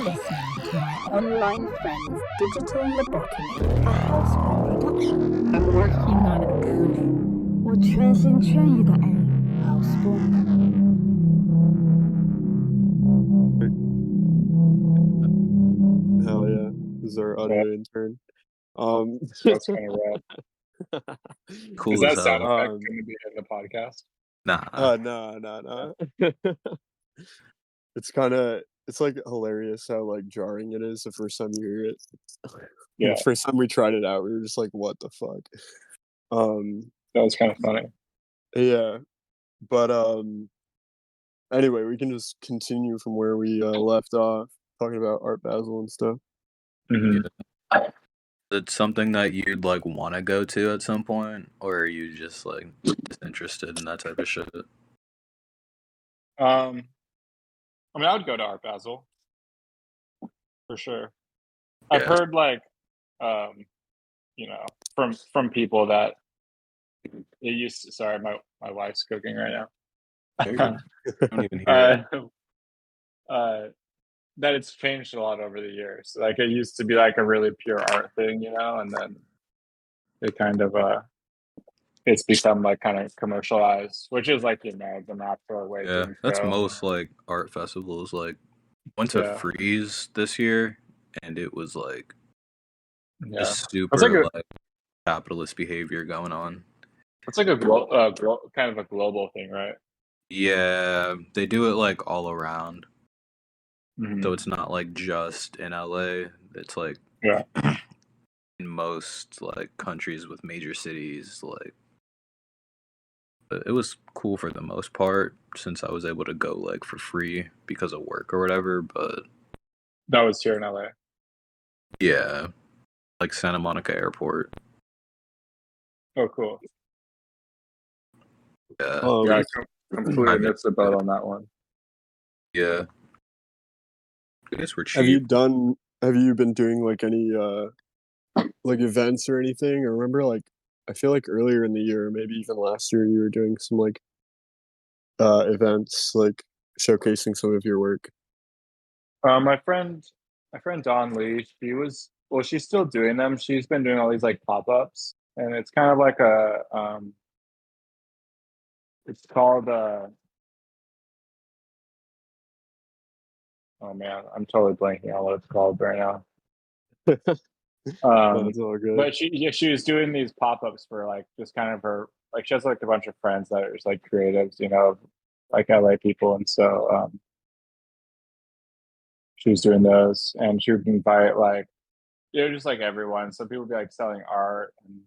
listening to my online friend's digital lobotomy, a housebound production. I'm working on a ghoulie. 我全心全意的爱 housebound。Hell yeah. This is our audio intern. That's kind of rad. Cool Is that as sound hell. effect going to be in the podcast? Nah. No. It's like hilarious how like jarring it is the first time you hear it. Yeah. The first time we tried it out, we were just like, what the fuck? That was kind of funny. Yeah. But anyway, we can just continue from where we left off, talking about Art Basel and stuff. Mm-hmm. Yeah. It's something that you'd like want to go to at some point, or are you just like disinterested in that type of shit? I mean, I would go to Art Basel for sure. Yeah. I've heard like, you know, from people that it used to. Sorry, my wife's cooking right now. I don't even hear it. That it's changed a lot over the years. Like it used to be like a really pure art thing, you know, and then it kind of it's become like kind of commercialized, which is like, you know, the natural way Yeah, things that's go. most like art festivals. Like went to Yeah. Freeze this year, and it was like Yeah, just super it's like like capitalist behavior going on. it's like a kind of a global thing, right? Yeah, they do it like all around. Mm-hmm. So it's not like just in LA. It's like Yeah. in most like countries with major cities. Like, but it was cool for the most part since I was able to go like for free because of work or whatever. But That was here in LA. yeah, like Santa Monica Airport. Oh, cool. Yeah, Yeah, I completely missed the boat on that one. yeah. I guess we're cheap. Have you been doing like any like events or anything? I remember like I feel like earlier in the year, maybe even last year, you were doing some like events like showcasing some of your work. My friend Dawn Lee, she's still doing them. She's been doing all these like pop-ups, and it's kind of like it's called oh man, I'm totally blanking on what it's called right now. No, it's all good. But she was doing these pop-ups for like just kind of her, like she has like a bunch of friends that are just like creatives, you know, like LA people, and so she was doing those, and she would invite like, you know, just like everyone. So people would be like selling art, and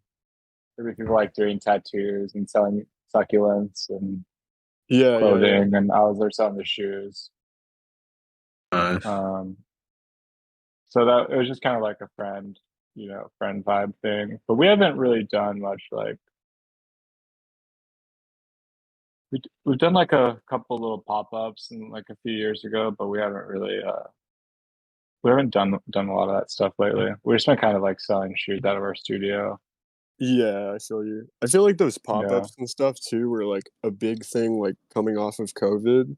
there'd be people like doing tattoos and selling succulents and clothing, and I was there selling the shoes. Nice. So that it was just kind of like a friend vibe thing. But we haven't really done much like we've done like a couple little pop-ups and like a few years ago, but we haven't really done a lot of that stuff lately. We've just been kind of like selling shoes out of our studio. Yeah, I feel you. I feel like those pop-ups and stuff too were like a big thing like coming off of COVID.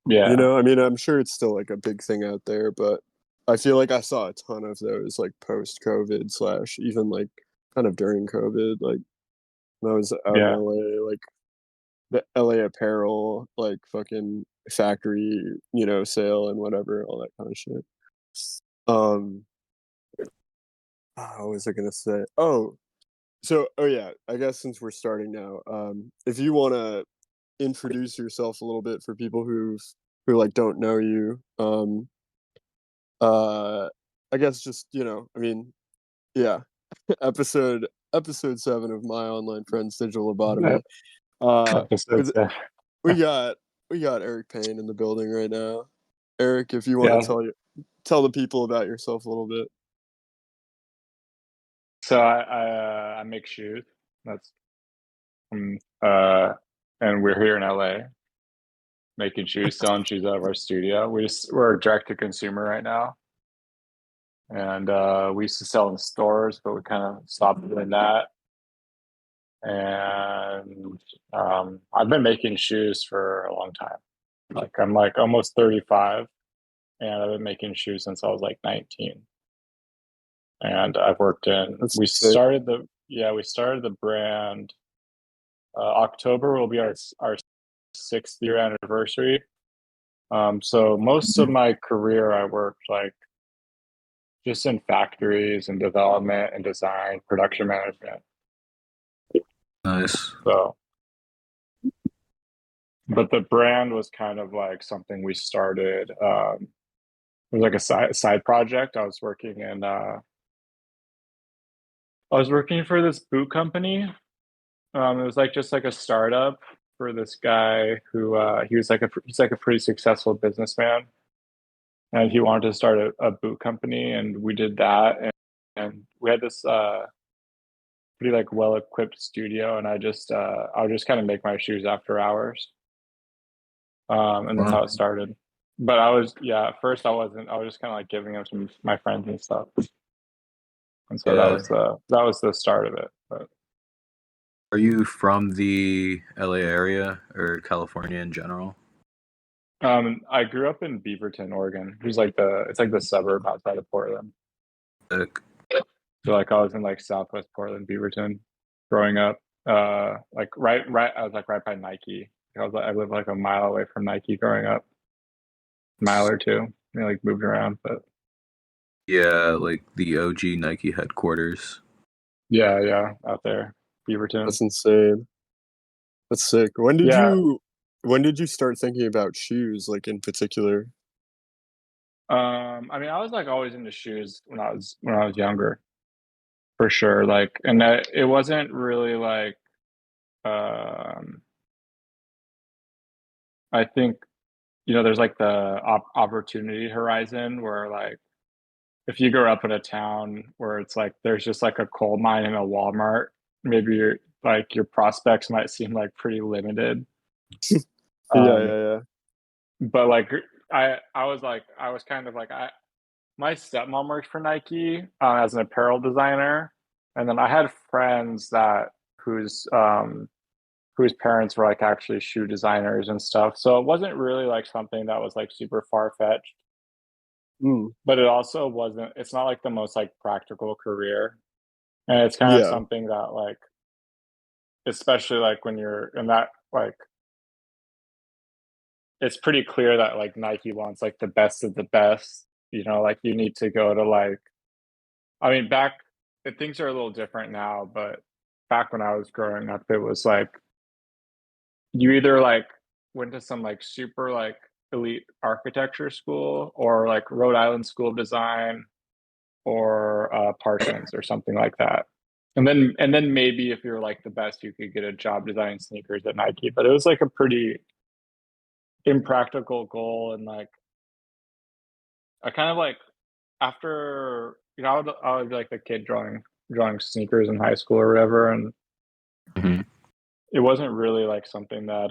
Yeah. You know, I mean, I'm sure it's still like a big thing out there, but I feel like I saw a ton of those like post-COVID / even like kind of during COVID, like when I was out in LA, like the LA apparel, like fucking factory, you know, sale and whatever, all that kind of shit. What was I gonna say? Oh yeah, I guess since we're starting now, if you want to introduce yourself a little bit for people who like don't know you, I guess just, you know, I mean, yeah, episode 7 of My Online Friends Digital Lobotomy. We got Eric Payne in the building right now. Eric, if you want to tell the people about yourself a little bit. So I make shoes. That's and we're here in LA making shoes, selling shoes out of our studio. We're direct to consumer right now. And we used to sell in stores, but we kind of stopped doing that. And I've been making shoes for a long time. Like I'm like almost 35. and I've been making shoes since I was like 19. And I've worked in. That's We sick. started the brand. October will be our 6th year anniversary. So most of my career, I worked like just in factories and development and design, production management. Nice. So, but the brand was kind of like something we started. It was like a side project. I was working for this boot company. It was like just like a startup for this guy who he's like a pretty successful businessman, and he wanted to start a boot company, and we did that, and we had this pretty like well equipped studio, and I would just kind of make my shoes after hours, and that's Wow. how it started. But I was at first I wasn't. I was just kind of like giving them to my friends and stuff, and so Yeah. that was the start of it. But Are you from the LA area or California in general? I grew up in Beaverton, Oregon, which is like it's like the suburb outside of Portland. Sick. So like I was in like Southwest Portland, Beaverton, growing up. Like right, I was like right by Nike. I lived like a mile away from Nike growing up, mile or two. Like moved around, but Yeah, like the OG Nike headquarters. yeah, out there, Beaverton. That's insane. That's sick. Yeah, When did you start thinking about shoes, like in particular? I mean, I was like always into shoes when I was younger, for sure. Like, and it wasn't really like, um, I think there's like the opportunity horizon where like if you grow up in a town where it's like there's just like a coal mine and a Walmart, maybe your prospects might seem like pretty limited. Yeah, Um, yeah, yeah. but like I was kind of like my stepmom worked for Nike as an apparel designer, and then I had friends that whose parents were like actually shoe designers and stuff. So it wasn't really like something that was like super far fetched, Mm, but it also wasn't. It's not like the most like practical career, and it's kind of yeah, something that like, especially like when you're in that like, it's pretty clear that like Nike wants like the best of the best. Like you need to go to like, I mean, things are a little different now, but back when I was growing up, it was like you either like went to some like super like elite architecture school or like Rhode Island School of Design or Parsons or something like that. And then maybe if you're like the best, you could get a job designing sneakers at Nike. But it was like a pretty impractical goal, and like I kind of like after I would be like the kid drawing sneakers in high school or whatever, and Hmm. it wasn't really like something that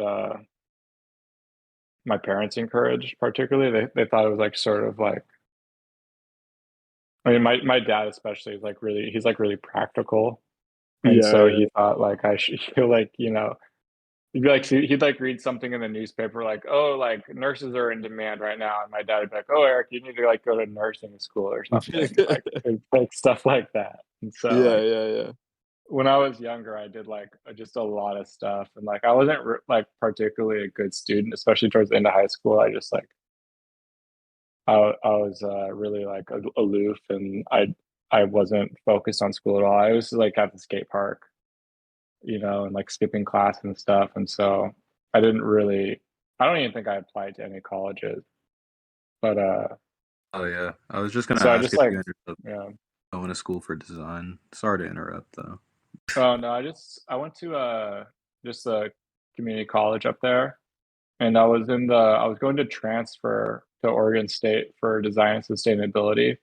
my parents encouraged particularly. They thought it was like sort of like, I mean, my dad especially is like he's like really practical, and yeah, so yeah. he thought like I should feel like he'd like read something in the newspaper like, oh, like nurses are in demand right now, and my dad would be like, oh, Eric, you need to like go to nursing school or something, like stuff like that. And so Yeah, like yeah, yeah. when I was younger, I did like just a lot of stuff, and like I wasn't like particularly a good student, especially towards the end of high school. I just like I was really like aloof, and I wasn't focused on school at all. I was like at the skate park, and like skipping class and stuff. And so I didn't really, I don't even think I applied to any colleges, but Oh yeah, I was just gonna so I ask just if like, you ended up yeah. going to school for design. Sorry to interrupt though. Oh no, I went to just a community college up there, and I was going to transfer to Oregon State for design and sustainability.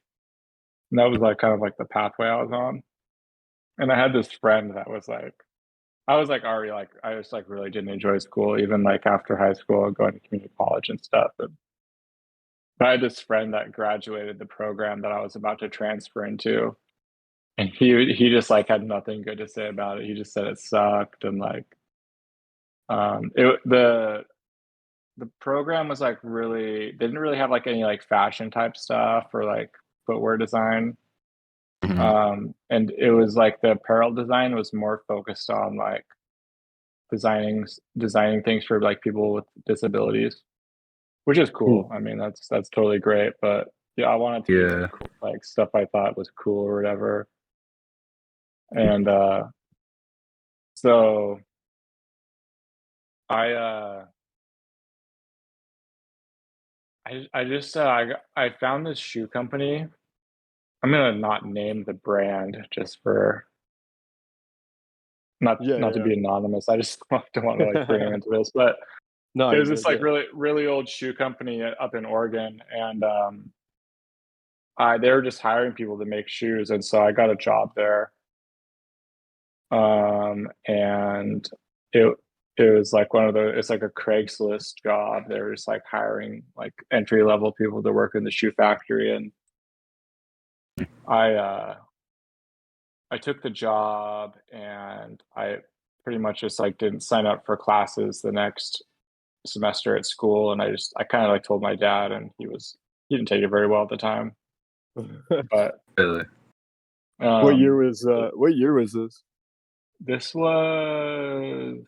And that was like kind of like the pathway I was on. And I had this friend that was like, I was like already like, I just like really didn't enjoy school, even like after high school, going to community college and stuff. And I had this friend that graduated the program that I was about to transfer into, and he just like had nothing good to say about it. He just said it sucked, and like it the program was like really, they didn't really have like any like fashion type stuff or like footwear design. And it was like the apparel design was more focused on like designing things for like people with disabilities, which is cool. I mean, that's totally great, but yeah, I wanted to do like Yeah. cool, like stuff I thought was cool or whatever. And so I I just I found this shoe company. I'm gonna not name the brand just for not to Yeah, be anonymous. I just don't want to like bring them yeah. into this, but No, you're there's this good. like Yeah. really old shoe company up in Oregon, and I they were just hiring people to make shoes, and so I got a job there. And it it was like one of the it's like a Craigslist job. They were just like hiring like entry level people to work in the shoe factory, and I uh I took the job and I pretty much just like didn't sign up for classes the next semester at school, and I kind of like told my dad, and he didn't take it very well at the time, but Really? um what year was this? this was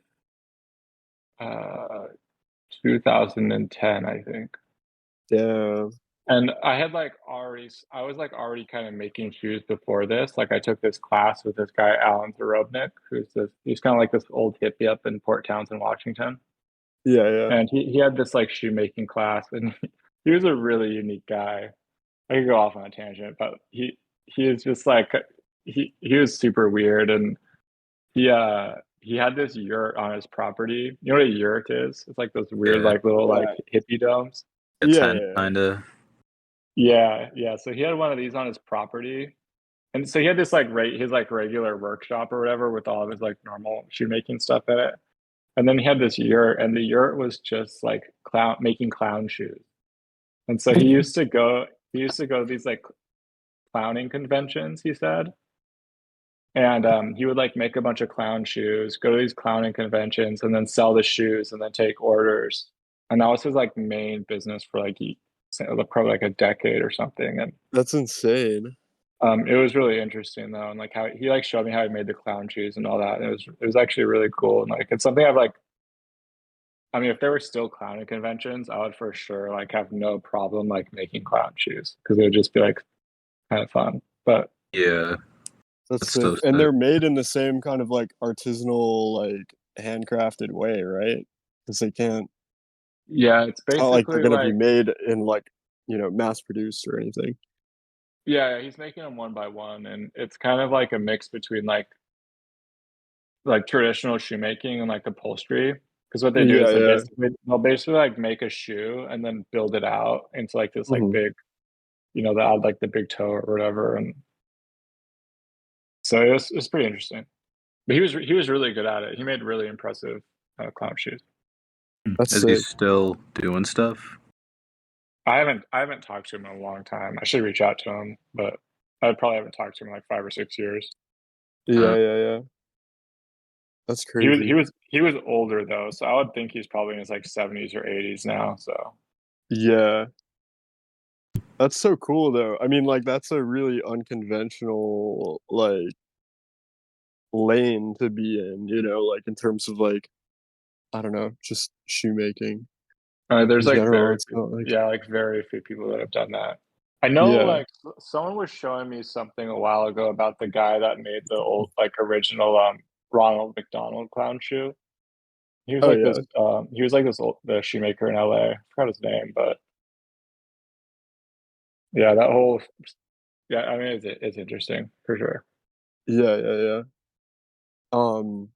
uh 2010, I think. Damn. And I was like already kind of making shoes before this. Like I took this class with this guy, Alan Zarobnik, he's kind of like this old hippie up in Port Townsend, Washington. Yeah, yeah. And he had this like shoemaking class, and he was a really unique guy. I could go off on a tangent, but he is just like he was super weird, and he had this yurt on his property. You know what a yurt is? It's like those weird Yeah. like little like Yeah. hippie domes. A Yeah, 10 yeah. kind of. Yeah, yeah. So he had one of these on his property. And so he had this like his like regular workshop or whatever with all of his like normal shoemaking stuff in it. And then he had this yurt, and the yurt was just like clown making clown shoes. And so he used to go to these like clowning conventions, he said. And he would like make a bunch of clown shoes, go to these clowning conventions, and then sell the shoes and then take orders. And that was his like main business for like probably like a decade or something. And That's insane. it was really interesting though, and like how he like showed me how he made the clown shoes and all that. And it was actually really cool. And like it's something I've like I mean, if there were still clowning conventions, I would for sure like have no problem like making clown shoes because it would just be like kind of fun. But Yeah. That's That's sick. so And sick. they're made in the same kind of like artisanal, like handcrafted way, right? Because they can't. yeah, it's It's not like they're basically gonna be like made in like mass produced or anything. yeah, he's making them one by one, and it's kind of like a mix between like traditional shoemaking and like upholstery. Because what they do Yeah, is yeah. they'll basically like make a shoe and then build it out into like this like Hmm. big, they add like the big toe or whatever, and so it was pretty interesting. But he was really good at it. He made really impressive clown shoes. That's Is he sick. still doing stuff? I haven't talked to him in a long time. I should reach out to him, but I probably haven't talked to him in like 5 or 6 years. Yeah, Uh, yeah, yeah. That's crazy. He was older though, so I would think he's probably in his like 70s or 80s now. So Yeah. That's so cool though. I mean, like that's a really unconventional like lane to be in, like in terms of like I don't know, just shoemaking there's in like general. It's not like like very few people that have done that. I know yeah. like someone was showing me something a while ago about the guy that made the old like original Ronald McDonald clown shoe. Oh yeah. He was like this old the shoemaker in LA. I forgot his name, but yeah, that whole yeah, I mean it's interesting for sure. Yeah, yeah, yeah. Um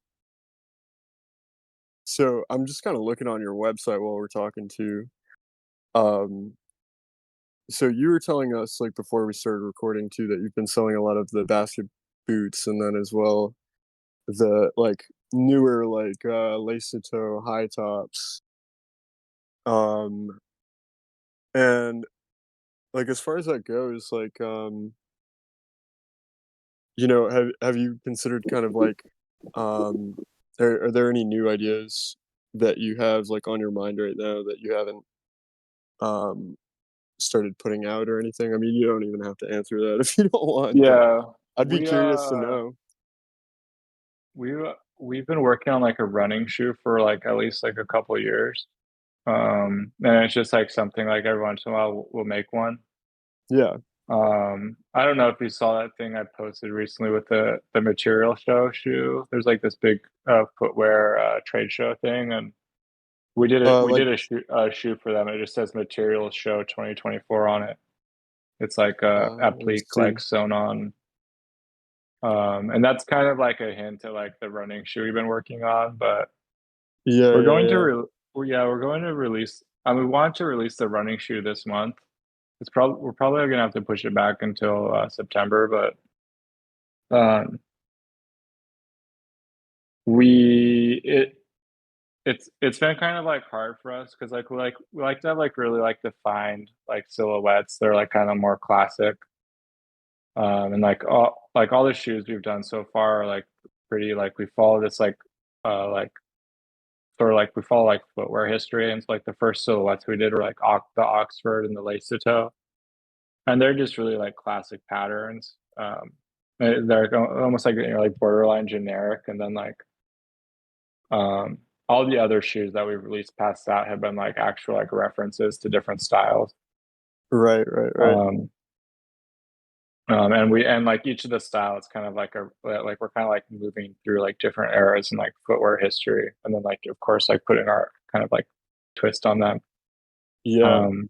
so I'm just kind of looking on your website while we're talking too. Um so you were telling us like before we started recording too that you've been selling a lot of the basket boots and then as well the like newer like lace toe high tops. Um and like as far as that goes, like have you considered kind of like um are there any new ideas that you have like on your mind right now that you haven't um started putting out or anything? I mean, you don't even have to answer that if you don't want, but Yeah, I'd be we curious to know. we we've been working on like a running shoe for like at least like a couple years. And it's just like something like every once in a while we'll make one. Yeah. I don't know if you saw that thing I posted recently with the material show shoe. There's like this big footwear trade show thing, and we Like did a shoe for them. It just says Materials Show 2024 on it. It's like let's applique see. like sewn on. And that's kind of like a hint at like the running shoe we've been working on, but Yeah, we're yeah, going to yeah. yeah, we're going to release. We want to release the running shoe this month. We're probably gonna have to push it back until September, but we it's been kind of like hard for us because we like to have like really like defined like silhouettes. They're like kind of more classic. And like all the shoes we've done so far are like pretty like we follow this like sort of like we follow like footwear history, and it's like the first silhouettes we did were like the Oxford and the lace toe, and they're just really like classic patterns. They're almost like, you know, like borderline generic, and then like um all the other shoes that we've released past that have been like actual like references to different styles. Right, right, right. um and like each of the styles kind of like a like we're kind of like moving through like different eras in like footwear history, and then like of course like putting our kind of like twist on them. Yeah. um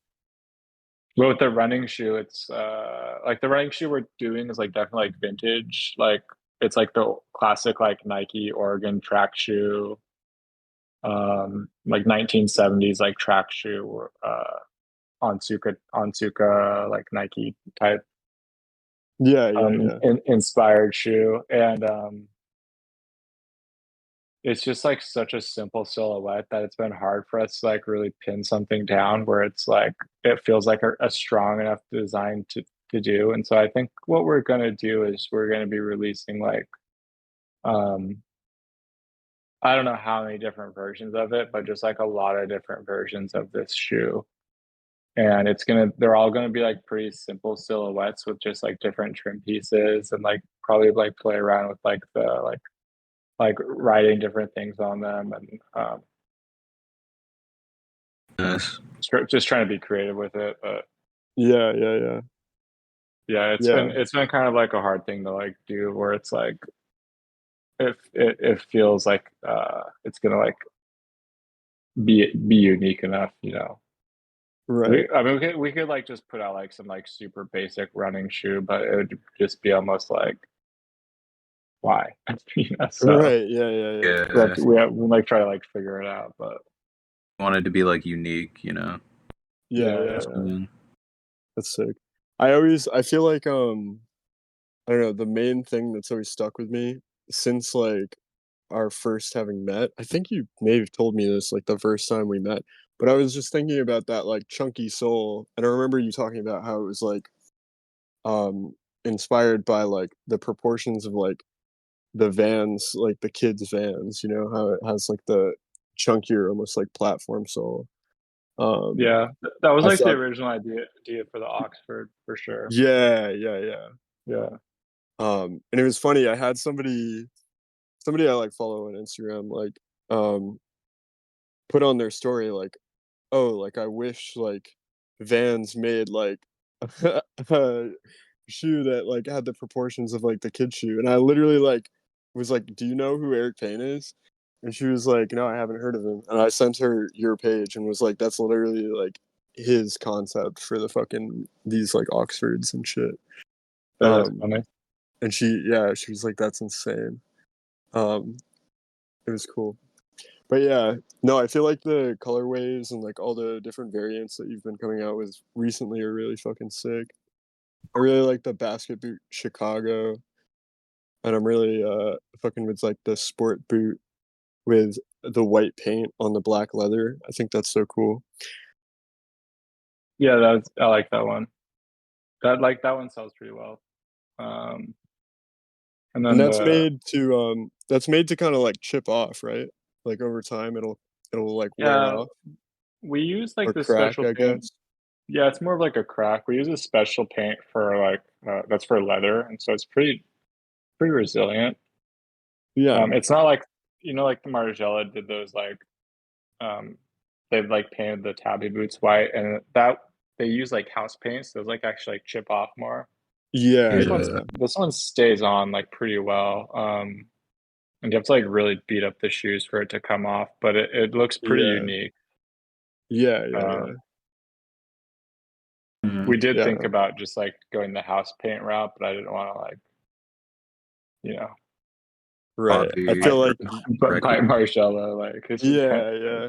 but with the running shoe, it's like the running shoe we're doing is like definitely like vintage, like it's like the classic like Nike Oregon track shoe, like 1970s like track shoe, Onsuka like Nike type Yeah, yeah, yeah. inspired shoe. And it's just like such a simple silhouette that it's been hard for us to like really pin something down where it's like it feels like a strong enough design to do. And so I think what we're going to do is we're going to be releasing like um I don't know how many different versions of it, but just like a lot of different versions of this shoe. And they're all gonna be like pretty simple silhouettes with just like different trim pieces, and like probably like play around with like the like writing different things on them, and Nice. just trying to be creative with it. But Yeah, yeah, yeah. yeah, Yeah. it's been kind of like a hard thing to like do, where it's like if it feels like it's gonna like be unique enough, you know. Right. I mean, we could like just put out like some like super basic running shoe, but it would just be almost like why, you know. So Right. Yeah, yeah, yeah. Yeah, we like try to like figure it out, but wanted to be like unique, you know. Yeah, yeah, yeah, yeah, yeah. Mm. That's sick. I feel like I don't know, the main thing that's always stuck with me since like our first having met. I think you may have told me this like the first time we met, but I was just thinking about that like chunky soul, and I remember you talking about how it was like um inspired by like the proportions of like the vans, like the kids' vans, you know, how it has like the chunkier, almost like platform sole. Um, yeah. That was I like the thought, original idea for the Oxford for sure. yeah, yeah, yeah. Yeah, And it was funny. I had somebody I like follow on Instagram, like, um, put on their story like, oh, like I wish like Vans made like a shoe that like had the proportions of like the kid shoe, and I literally like was like, "Do you know who Eric Payne is?" And she was like, "No, I haven't heard of him." And I sent her your page and was like, "That's literally like his concept for the fucking these like Oxfords and shit." that is Um, funny. and she was like, "That's insane." Um, it was cool. But yeah, no, I feel like the colorways and like all the different variants that you've been coming out with recently are really fucking sick. I really like the basket boot Chicago, and I'm really fucking with like the sport boot with the white paint on the black leather. I think that's so cool. Yeah, I like that one. That one sells pretty well. Um, and And then the that's made to kind of like chip off, right? Like over time it'll it'll like wear Yeah, off we use like or this crack, special I paint. guess. Yeah, it's more of like a crack. We use a special paint for like that's for leather, and so it's pretty resilient. Yeah, It's not like like the Margiela did those like um they've like painted the tabby boots white, and that they use like house paints. Those like actually like chip off more. yeah, This yeah, one's yeah, this one stays on like pretty well. And you have to like really beat up the shoes for it to come off, but it looks pretty yeah, unique. yeah, yeah, yeah. Um, Mhm. we did Yeah, think about just like going the house paint route, but I didn't want to like, you know, right. I Copy bite, feel like, bite directly. Marshalla. Like it's just kind yeah, of, yeah.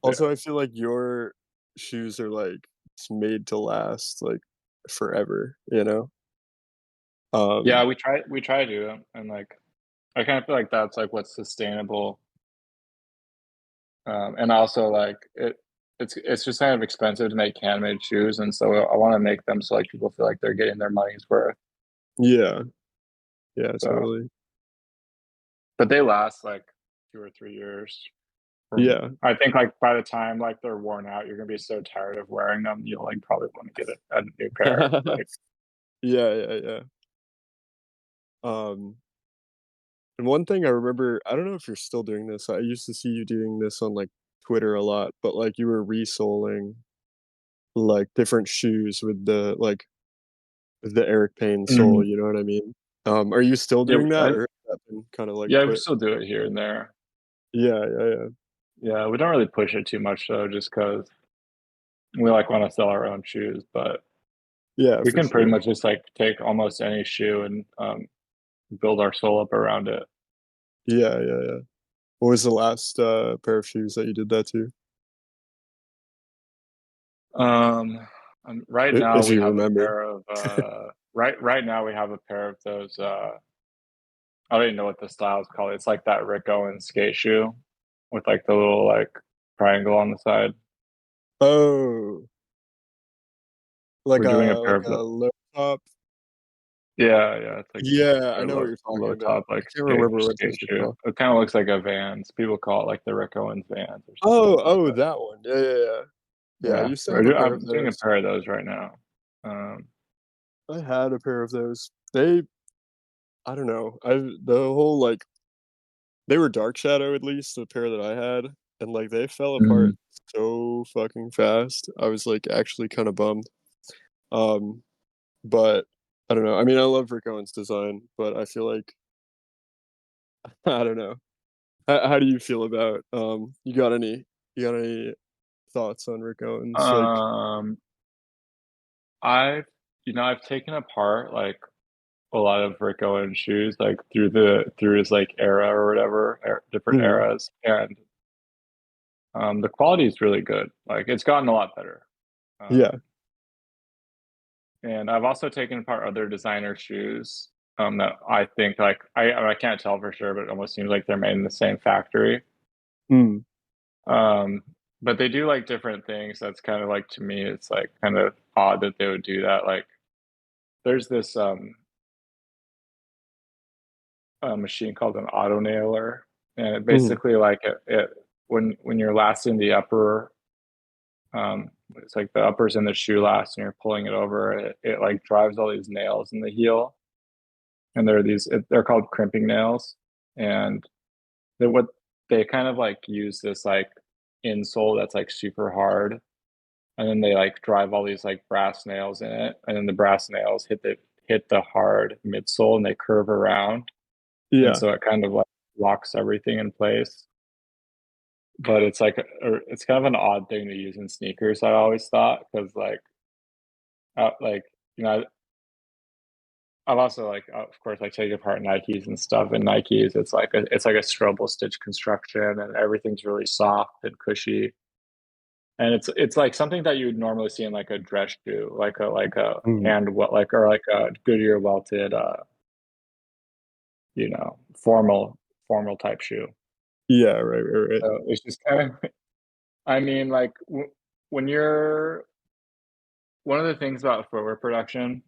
yeah. Also, I feel like your shoes are like it's made to last like forever, you know? Yeah, Um, we try to do them, and like I kind of feel like that's like what's sustainable. And also like it's just kind of expensive to make handmade shoes, and so I want to make them so like people feel like they're getting their money's worth. yeah, yeah, So, totally. but they last like 2 or 3 years. From Yeah. I think like by the time like they're worn out, you're gonna be so tired of wearing them, you'll like probably want to get a new pair. Like, Yeah, yeah, yeah. Um, and one thing I remember, I don't know if you're still doing this. I used to see you doing this on like Twitter a lot, but like you were resoling like different shoes with the Eric Payne sole, mm, you know what I mean? Are you still yeah, doing that or has that been kind of like yeah, we put? still do it here and there. Yeah, yeah, yeah. Yeah, we don't really push it too much though, just because we like want to sell our own shoes, but Yeah, we for can pretty sure. much just like take almost any shoe and build our soul up around it. Yeah, yeah, yeah. What was the last pair of shoes that you did that to? Um, right now If we you have a remember. pair of right now we have a pair of those I don't even know what the style is called. It's like that Rick Owens skate shoe with like the little like triangle on the side. Oh, We're doing a pair like of a the low top. yeah, it's like Yeah, I a know what low you're talking low about. top I like can't remember what skate those are shoe. called. It kind of looks like a Vans. People call it like the Rick Owens Vans or something. Oh, oh, that one. Yeah, yeah, yeah. Yeah, I Yeah, used to have a pair of I'm doing a those. pair of those right now. Um, I had a pair of those. I don't know. The whole like they were dark shadow at least the pair that I had, and like they fell apart Mhm. so fucking fast. I was like actually kind of bummed. Um, but I don't know. I mean, I love Rick Owens' design, but I feel like I don't know. How do you feel about you got any thoughts on Rick Owens? Like, um, I've I've taken apart like a lot of Rick Owens shoes like through his like era or whatever, different mhm, eras, and the quality is really good. Like it's gotten a lot better. yeah, Um, and I've also taken apart other designer shoes that I think like I can't tell for sure, but it almost seems like they're made in the same factory. mm, Um, but they do like different things. That's kind of like to me, it's like kind of odd that they would do that. Like there's this a machine called an auto nailer, and it mhm, basically like it when you're lasting the upper it's like the uppers in the shoe last and you're pulling it over, it like drives all these nails in the heel, and they're called crimping nails, and what they kind of like use this like insole that's like super hard, and then they like drive all these like brass nails in it, and then the brass nails hit the hard midsole and they curve around, and yeah, so it kind of like locks everything in place. But it's kind of an odd thing to use in sneakers, I always thought, because like you know I've also like of course like taken apart Nikes and stuff, and Nikes it's like a strobel stitch construction, and everything's really soft and cushy, and it's like something that you would normally see in like a dress shoe, like a mhm, hand what like or like a Goodyear welted formal type shoe. yeah, right, right, right. So it's just kind of I mean like when you're one of the things about footwear production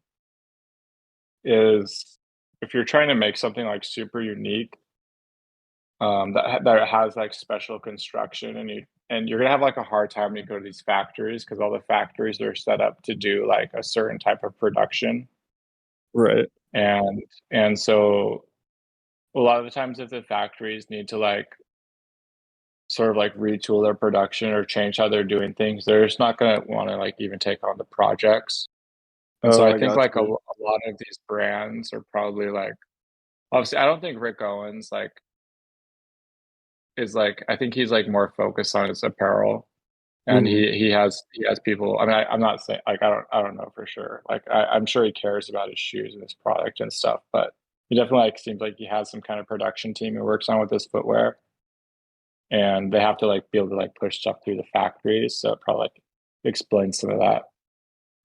is if you're trying to make something like super unique, that has like special construction, and you're gonna have like a hard time when you go to these factories because all the factories are set up to do like a certain type of production, Right. and so a lot of the times if the factories need to like sort of like retool their production or change how they're doing things, they're just not gonna want to like even take on the projects. And so Oh, I I think got like a you. lot of these brands are probably like, obviously I don't think Rick Owens like is like, I think he's like more focused on his apparel, and Hmm. he has people. I mean, I'm not saying like I don't know for sure. Like I'm sure he cares about his shoes and his product and stuff, but he definitely like seems like he has some kind of production team he works on with his footwear, and they have to like be able to like push stuff through the factories. So it probably like explains some of that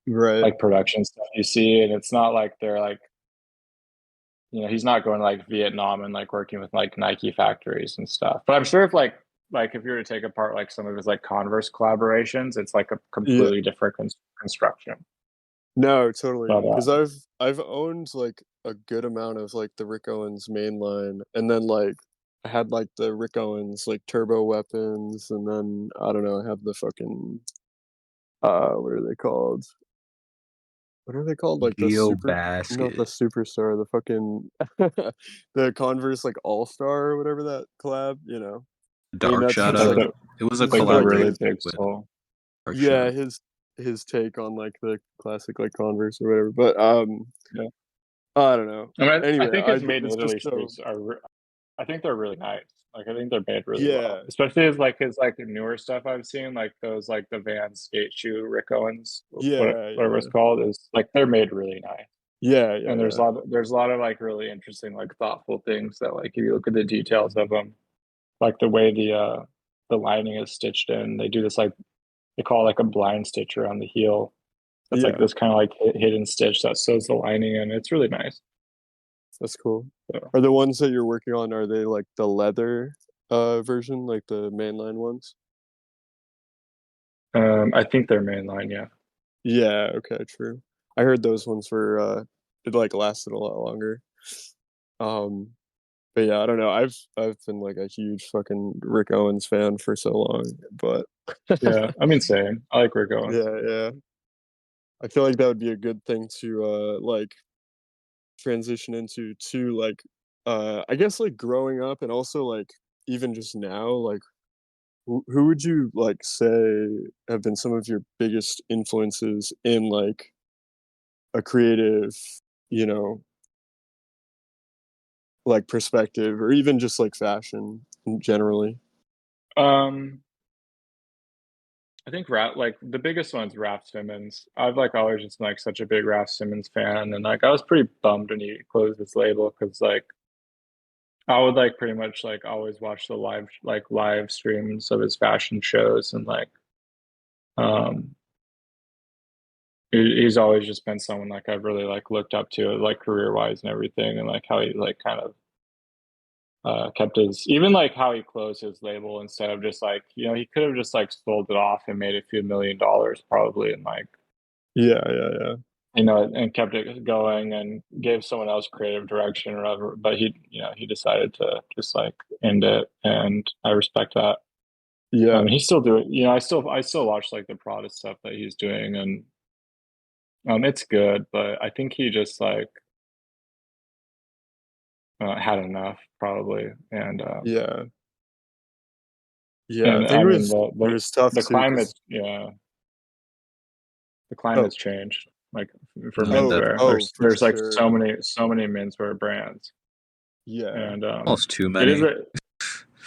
Right. like production stuff you see, and it's not like they're like, he's not going to like Vietnam and like working with like Nike factories and stuff. But I'm sure if like if you were to take apart like some of his like Converse collaborations, it's like a Yeah. completely different construction. No, totally. But Because I've owned like a good amount of like the Rick Owens mainline, and then like I had like the Rick Owens like turbo weapons, and then I don't know, I have the fucking what are they called? What are they called? Like the Geo super, not the Basket. superstar, the fucking the Converse like All Star or whatever that collab, you know. I mean Dark that's Shot his like like up. the It was a his like the like really collaboration big with sole. Dark yeah, Shot. his take on like the classic like Converse or whatever. But Yeah, I don't know. I Anyway, think his made in it's Italy just so shoes I think they're really nice. Like I think they're made really well, yeah, especially his like newer stuff I've seen, like those like the Van skate shoe Rick Owens, yeah, whatever yeah, it's called, is like they're made really nice. yeah, And yeah, there's a lot of like really interesting like thoughtful things that like if you look at the details of them, like the way the lining is stitched in, they do this like they call it like a blind stitch around the heel. That's like yeah. this kind of like hidden stitch that sews the lining in. It's really nice. That's cool. So, Are the ones that you're working on, are they like the leather version, like the mainline ones? I think they're mainline, yeah. Yeah, okay, true. I heard those ones were it like lasted a lot longer. Um but yeah, I don't know. I've been like a huge fucking Rick Owens fan for so long, but Yeah, I mean, same. I like Rick Owens. yeah, yeah. I feel like that would be a good thing to like transition into too, like I guess like growing up and also like even just now, like who would you like say have been some of your biggest influences in like a creative, you know, like perspective or even just like fashion generally? Um, I think like the biggest one's Raph Simmons. I've like always just been like such a big Raph Simmons fan, and like I was pretty bummed when he closed his label because like I would like pretty much like always watch the live streams of his fashion shows, and like um he's always just been someone like I've really like looked up to like career wise and everything, and like how he like kind of kept his, even like how he closed his label instead of just like, he could have just like sold it off and made a few $1 million probably, and like, Yeah, yeah, yeah. and kept it going and gave someone else creative direction or whatever. But he decided to just like end it, and I respect that. Yeah, He's still doing, I still watch like the Prada stuff that he's doing, and it's good, but I think he just like had enough probably, yeah, yeah. I and think I mean it was tough the too because climate's, yeah, the oh climate's changed like for Yeah, oh menswear. oh for There's like sure. so many menswear brands, Yeah, and almost too it is many. a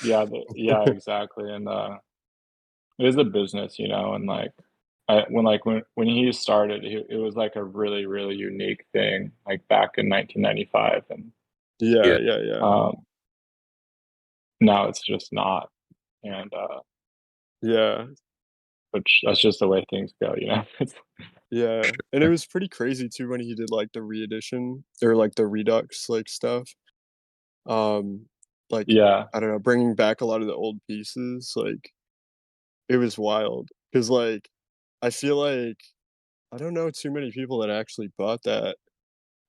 yeah yeah, exactly, and it is a business, and like when he started, it was like a really really unique thing, like back in 1995, and yeah, Yeah. yeah, yeah, um, now it's just not, and yeah. which that's just the way things go. It's, Yeah, and it was pretty crazy too when he did like the re-edition or like the Redux like stuff. Um, like yeah, I don't know, bringing back a lot of the old pieces. Like it was wild because like I feel like I don't know too many people that actually bought that.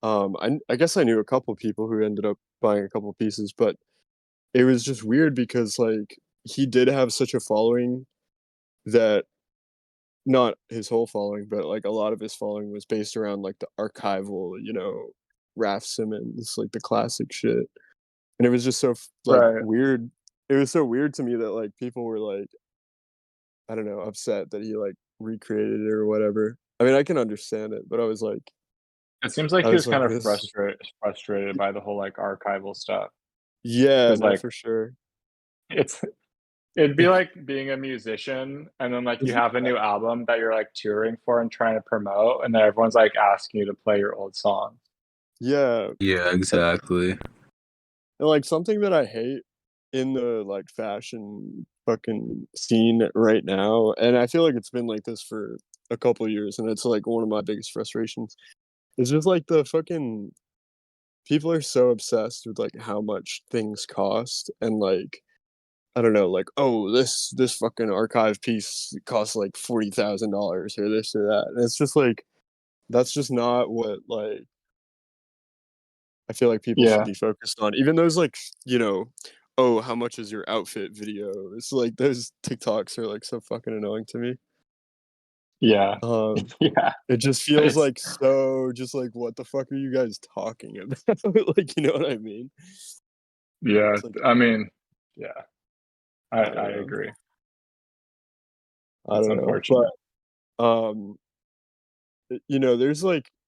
I guess I knew a couple people who ended up buying a couple pieces, but it was just weird because like he did have such a following that not his whole following, but like a lot of his following was based around like the archival, Raph Simmons, like the classic shit. And it was just so like Right. weird. It was so weird to me that like people were like, I don't know, upset that he like recreated it or whatever. I mean, I can understand it, but I was like, It seems like I he was was kind like, of this, frustrated by the whole like archival stuff. yeah, Because no, like for sure. it's it'd be like being a musician and then like you have a new album that you're like touring for and trying to promote, and then everyone's like asking you to play your old songs. Yeah, Yeah, and, exactly. and like something that I hate in the like fashion fucking scene right now, and I feel like it's been like this for a couple years, and it's like one of my biggest frustrations. It's just like the fucking people are so obsessed with like how much things cost and like I don't know, like, oh, this fucking archive piece costs like $40,000 or this or that. And it's just like that's just not what like I feel like people should Yeah, be focused on. Even those like, oh, how much is your outfit video? It's like those TikToks are like so fucking annoying to me. yeah, Um yeah. it just feels It's like so just like what the fuck are you guys talking about? Like, you know what I mean? yeah. It's like I mean, yeah, I I don't know. agree. I It's don't know. But unfortunate. um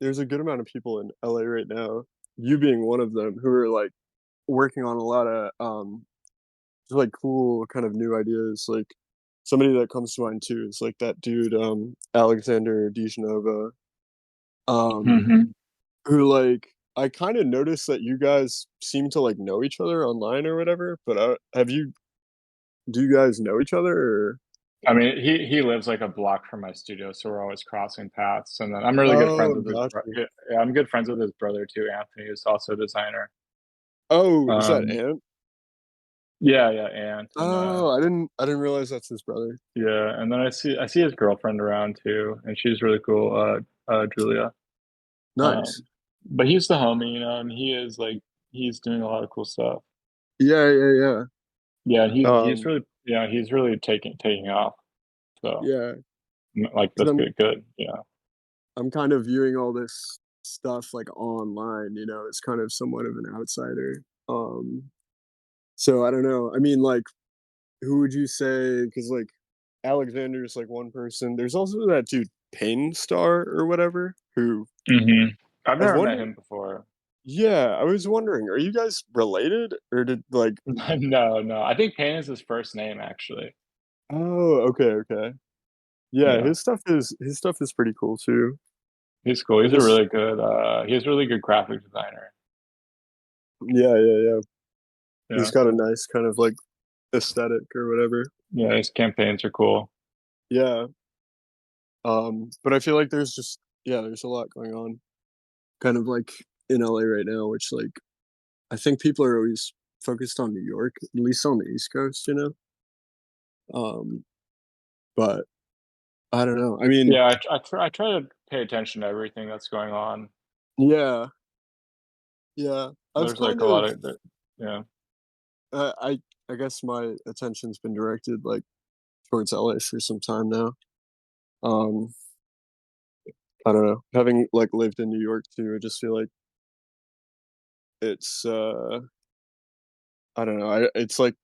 there's a good amount of people in LA right now, you being one of them, who are like working on a lot of just like cool kind of new ideas. Like somebody that comes to mind too is like that dude Alexander DeGenova, um Hmm. who like I kind of noticed that you guys seem to like know each other online or whatever, but do you guys know each other or I mean, he lives like a block from my studio, so we're always crossing paths. And then I'm really good friends oh with his got you. yeah, I'm good friends with his brother too, Anthony, who's also a designer. Oh, is that Um, Ant? yeah, yeah, Ant, and Oh, I didn't realize that's his brother. yeah, and then I see his girlfriend around too, and she's really cool, Julia. Nice. Um, but he's the homie, and he is like he's doing a lot of cool stuff. Yeah, yeah, yeah. Yeah, and he's Um, really he's really taking off. So yeah, like because that's good, good. Yeah, I'm kind of viewing all this stuff like online, as kind of somewhat of an outsider. So I don't know. I mean, like, who would you say? Because like Alexander's like one person. There's also that dude Payne Star or whatever. Who I've I was never met wondering. him before. Yeah, I was wondering. Are you guys related, or did like? No, no. I think Payne is his first name, actually. Oh, okay, okay. Yeah, Yeah, his stuff is pretty cool too. he's cool. I He's a just really good. He's a really good graphic designer. yeah, yeah, yeah. He's Yeah, got a nice kind of like aesthetic or whatever. yeah. His campaigns are cool. Yeah. But I feel like there's a lot going on kind of like in LA right now, which like I think people are always focused on New York, at least on the East Coast. Um, but I don't know. I mean, Yeah, I try to pay attention to everything that's going on. yeah, yeah. I've There's like kind a lot of of yeah, I guess my attention's been directed like towards LA for some time now. Um, I don't know. Having like lived in New York too, I just feel like it's I don't know. It's like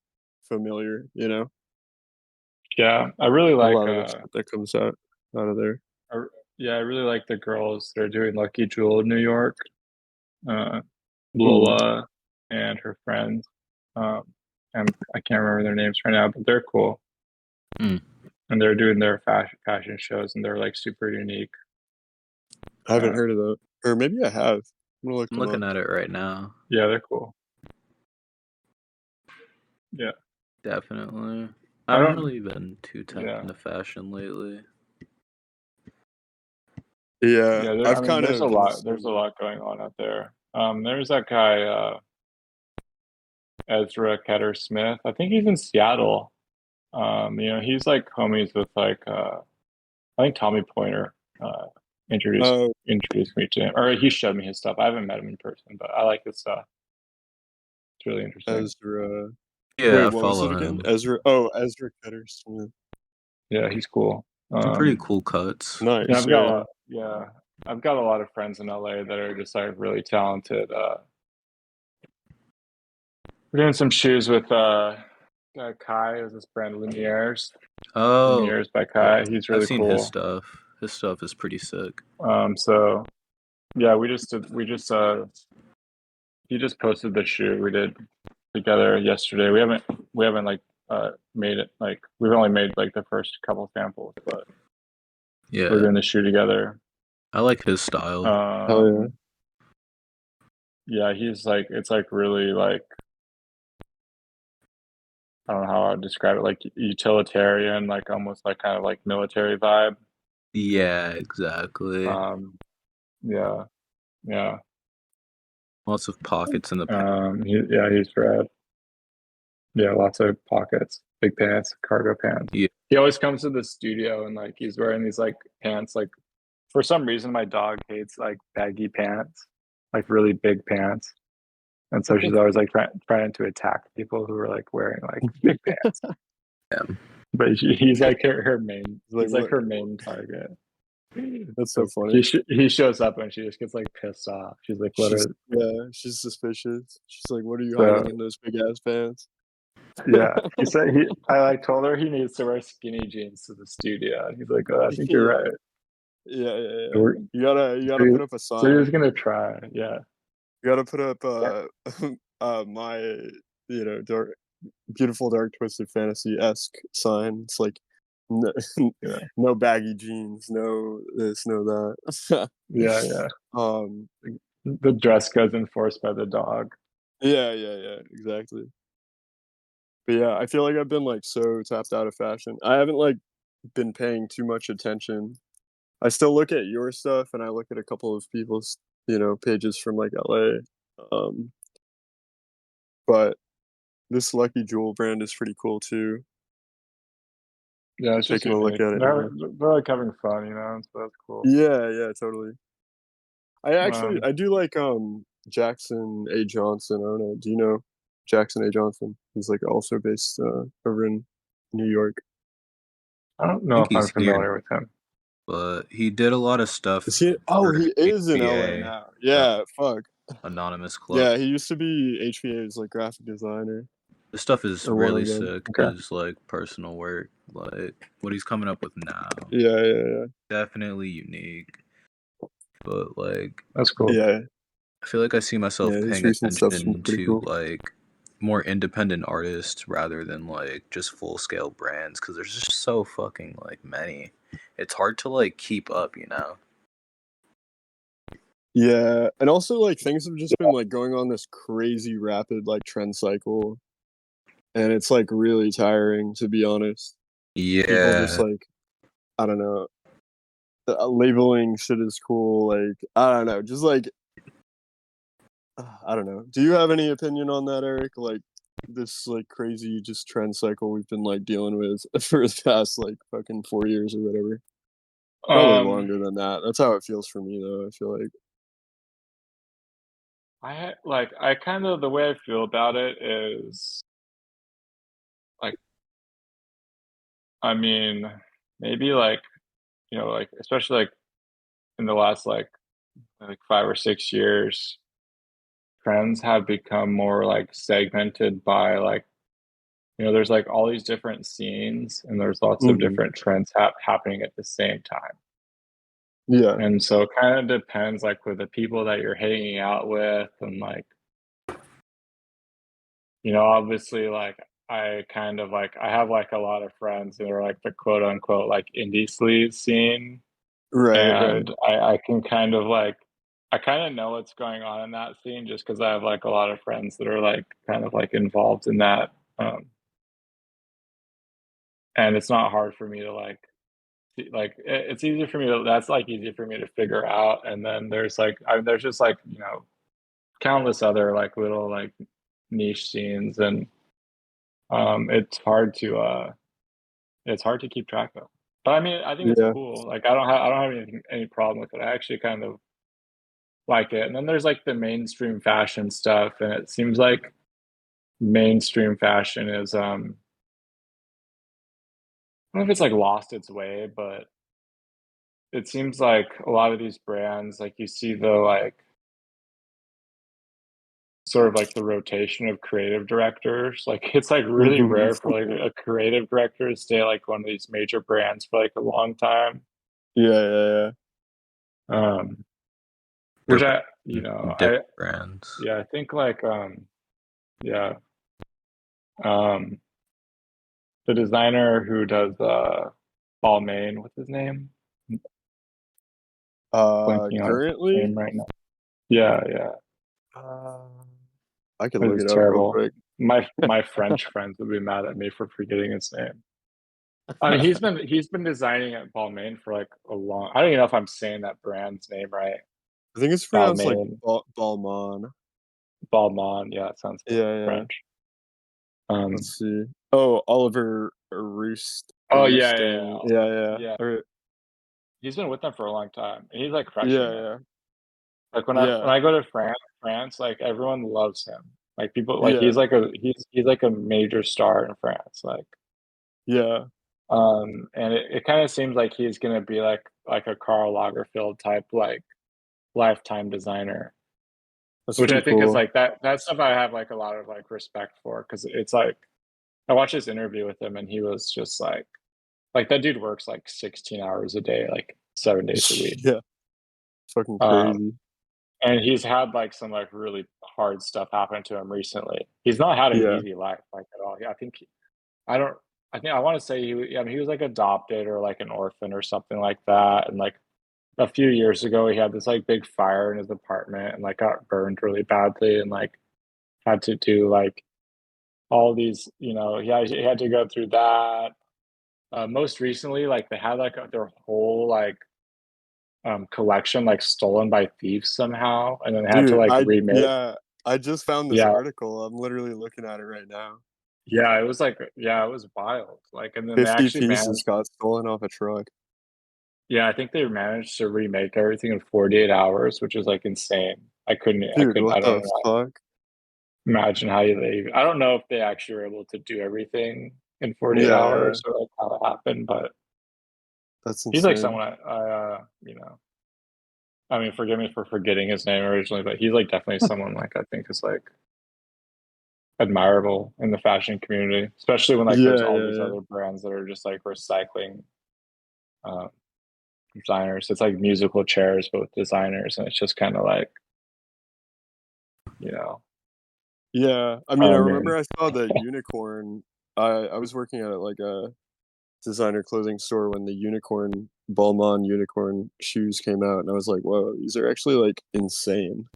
familiar. yeah. I really A like lot of the shit that comes out of there. I, yeah, I really like the girls that are doing Lucky Jewel in New York. Uh, Mm. Lola and her friends. Um, I can't remember their names right now, but they're cool. Hmm. And they're doing their fashion shows, and they're like super unique. I haven't Uh, heard of that, or maybe I have. I'm gonna look I'm them up. looking at it right now. yeah, they're cool. Yeah, Definitely. I I haven't don't. really been too tapped Yeah, into fashion lately. Yeah, yeah. I I've mean, kind there's a of been the lot. There's a same. lot going on out there. There's that guy Ezra Ketter Smith. I think he's in Seattle. He's like homies with like I think Tommy Pointer introduced Oh, introduced me to him, or he showed me his stuff. I haven't met him in person, but I like his stuff. It's really interesting. Ezra. Yeah, Wait, I what was it follow again? him. Ezra. Oh, Ezra Cutter Smith. Yeah, he's cool. Some pretty cool cuts. Yeah, Nice. I've got a lot. Yeah, I've got a lot of friends in LA that are just like really talented. We're doing some shoes with Kai. Is this brand Lumiere's? Oh, Lumiere's by yeah. Kai. He's I've really seen his cool. stuff. His stuff is pretty sick. So yeah, he just posted the shoe we did together yesterday. We haven't like made it, like we've only made like the first couple samples, but we're Yeah, doing the shoe together. I like his style. Hell yeah. Yeah, he's like, it's like really like, I don't know how I'd describe it, like utilitarian, like almost like kind of like military vibe. Yeah, exactly. Um, yeah, yeah. Lots of pockets in the pants. He's rad. Yeah, lots of pockets, big pants, cargo pants. Yeah. He always comes to the studio and like he's wearing these like pants. Like for some reason, my dog hates like baggy pants, like really big pants, and so she's always like trying to attack people who are like wearing like big pants. Yeah. But he's like her main. Like, He's like her main target. that's so funny. He shows up and she just gets like pissed off. She's like, "What are?" She's suspicious. She's like, "What are you So hiding in those big ass pants?" yeah, he said he. I like told her he needs to wear skinny jeans to the studio. And he's like, "Oh, I think you're Yeah. right." Yeah. So we're, You so, gotta put up a so he was sign. gonna try. Yeah. You gotta put up Yeah. my beautiful dark twisted fantasy esque sign. It's like no, Yeah. no baggy jeans, no this, no that. Yeah. um The dress code's enforced by the dog. yeah, exactly. But yeah, I feel like I've been like so tapped out of fashion. I haven't like been paying too much attention. I still look at your stuff and I look at a couple of people's, pages from like LA. But this Lucky Jewel brand is pretty cool too. Yeah, it's just Taking a look unique. at it now. They're like having fun, so that's cool. Yeah, totally. Um, I do like Jackson A. Johnson. I don't know. Do you know Jackson A. Johnson? He's like also based over in New York. I don't I know think if I'm he's here, familiar with him. but he did a lot of Is stuff he? Oh, for he is in LA HBA, now. Yeah, fuck. Anonymous Club. Yeah, he used to be HVA's like graphic designer This stuff is or one really of them. sick. Okay. His like personal work, like what he's coming up with now, Yeah. definitely unique. But like, That's cool. Yeah, I feel like I see myself his paying recent stuff's been attention pretty to cool. like more independent artists rather than like just full scale brands because there's just so fucking like many. It's hard to like keep up, you know. Yeah, and also like things have just been like going on this crazy rapid like trend cycle, and it's like really tiring to be honest. People just Yeah, like I don't know, labeling shit is cool. Like I don't know, just like I don't know. Do you have any opinion on that, Eric? Like this like crazy just trend cycle we've been like dealing with for the past like fucking 4 years or whatever. Probably Um, longer than that. That's how it feels for me though. I feel like I kind of, the way I feel about it is like, I mean, maybe like, like especially like in the last like 5 or 6 years, trends have become more like segmented by like, there's like all these different scenes and there's lots of hmm different trends happening at the same time. yeah, And so it kind of depends like with the people that you're hanging out with and like, obviously like I kind of like I have like a lot of friends who are like the quote unquote like indie sleaze scene. right. And I can kind of like I kind of know what's going on in that scene just because I have like a lot of friends that are like kind of like involved in that. And it's not hard for me to like it's easy for me to that's like easy for me to figure out. And then there's like there's just like countless other like little like niche scenes and it's hard to keep track of. But I mean, I think it's Yeah. cool. Like I don't have any problem with it. I actually kind of like it. And then there's like the mainstream fashion stuff, and it seems like mainstream fashion is I don't know if it's like lost its way, but it seems like a lot of these brands, like you see the like sort of like the rotation of creative directors. Like it's like really rare for like a creative director to stay like one of these major brands for like a long time. Yeah. Um, which Different, I, you know, different brands. I think like, yeah, um, the designer who does, Balmain, what's his name? Blanking on his Currently, name right now. Yeah. uh, I could look It's it up real terrible. quick. My French friends would be mad at me for forgetting his name. I mean, he's been designing at Balmain for like a long. I don't even know if I'm saying that brand's name right. I think it's pronounced like Balmain, Balmain. Balmain. Yeah, it sounds good. Yeah. French. Let's see. Oh, Oliver Oh Roosting. Yeah. yeah. Or, He's been with them for a long time, and he's like crushing it. yeah. Like when Yeah. I go to France, like everyone loves him. Like people, like Yeah. he's like a major star in France. Like, Yeah. and it kind of seems like he's gonna be like a Karl Lagerfeld type, like lifetime designer, That's which I pretty think is cool. like that stuff I have like a lot of like respect for, because it's like I watched this interview with him and he was just like that dude works like 16 hours a day, like 7 days a week. Yeah. Fucking Um, crazy. and he's had like some like really hard stuff happen to him recently. He's not had an Yeah. easy life like at all. I don't I think I want to say I mean, he was like adopted or like an orphan or something like that. And like a few years ago, he had this like big fire in his apartment and like got burned really badly and like had to do like all these, he had to go through that. Most recently, like they had like their whole like collection like stolen by thieves somehow, and then they had to Dude, like remake. I just found this Yeah, article. I'm literally looking at it right now. yeah, it was like it was wild. Like, and then they 50 actually pieces managed. got stolen off a truck. Yeah, I think they managed to remake everything in 48 hours, which is like insane. Dude, what I don't the know, fuck? imagine how I don't know if they actually were able to do everything in 48 Yeah. hours or like how it happened, but That's he's like insane. someone I mean, forgive me for forgetting his name originally, but he's like definitely someone like I think is like admirable in the fashion community, especially when like there's all these Yeah. other brands that are just like recycling uh, designers. It's like musical chairs, but with designers, and it's just kind of like, you know, Yeah. I mean, I I mean, remember I saw the unicorn. I was working at like a designer clothing store when the unicorn Balmain unicorn shoes came out, and I was like, whoa, these are actually like insane.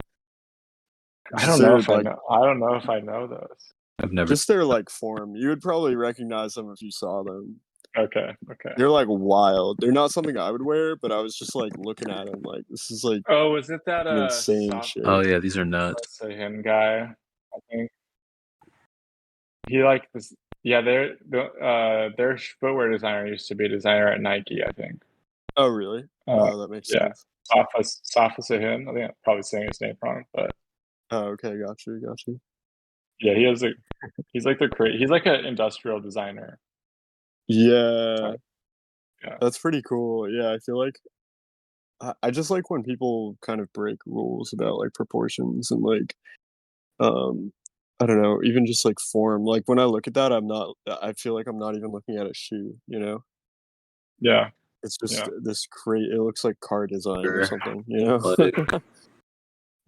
Just their like I don't know if I know those. I've never. just their like form. You would probably recognize them if you saw them. Okay. They're like wild. They're not something I would wear, but I was just like looking at them like this is like Oh, is it that some insane Oh shit. yeah, these are nuts. Sahin guy? I think he like this. Yeah, their footwear designer used to be a designer at Nike, I think. Oh really? Uh, Oh, that makes yeah, sense. Safa Sahin. I think I'm probably saying his name wrong, but Oh, okay, got you. yeah, he's like an industrial designer Yeah, type. Yeah, that's pretty cool. Yeah, I feel like I just like when people kind of break rules about like proportions and like um I don't know, even just like form. Like when I look at that, I feel like I'm not even looking at a shoe, you know? yeah, It's just yeah, this great it looks like car design or Sure. something, you know? Like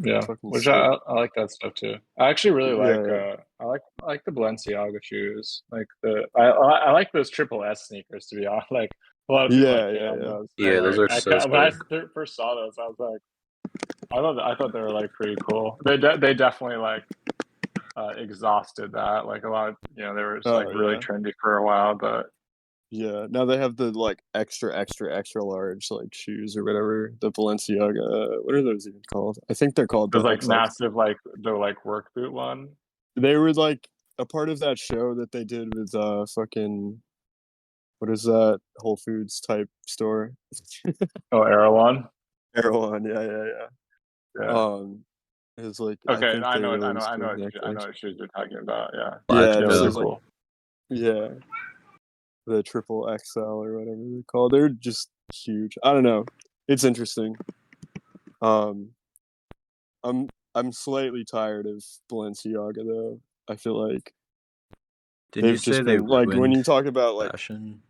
yeah. Fucking Which sick. I like that stuff too. I actually really like Yeah. I like the Balenciaga shoes. Like I like those triple S sneakers, to be honest. Like a lot of people like hate on Yeah. those, but yeah, those like are so when I sick. first saw those, I was like, I thought they were like pretty cool. They definitely like exhausted that. Like a lot of they were just like Oh really yeah. trendy for a while, but Yeah. Now they have the like extra large like shoes or whatever. The Balenciaga. What are those even called? I think they're called the there's like XX. massive like the like work boot one. They were like a part of that show that they did with fucking what is that Whole Foods type store? Oh, Erewhon. Erewhon. Yeah. Yeah. Um Is like I Okay, think I they know, released I know, those I know necklaces. what shoes you're talking about. Yeah, Yeah, they're it's really those like cool. yeah, the triple XL or whatever they're called. They're just huge. I don't know. It's interesting. Um, I'm slightly tired of Balenciaga though. I feel like Didn't you they've say just they been like when ruined you talk about like fashion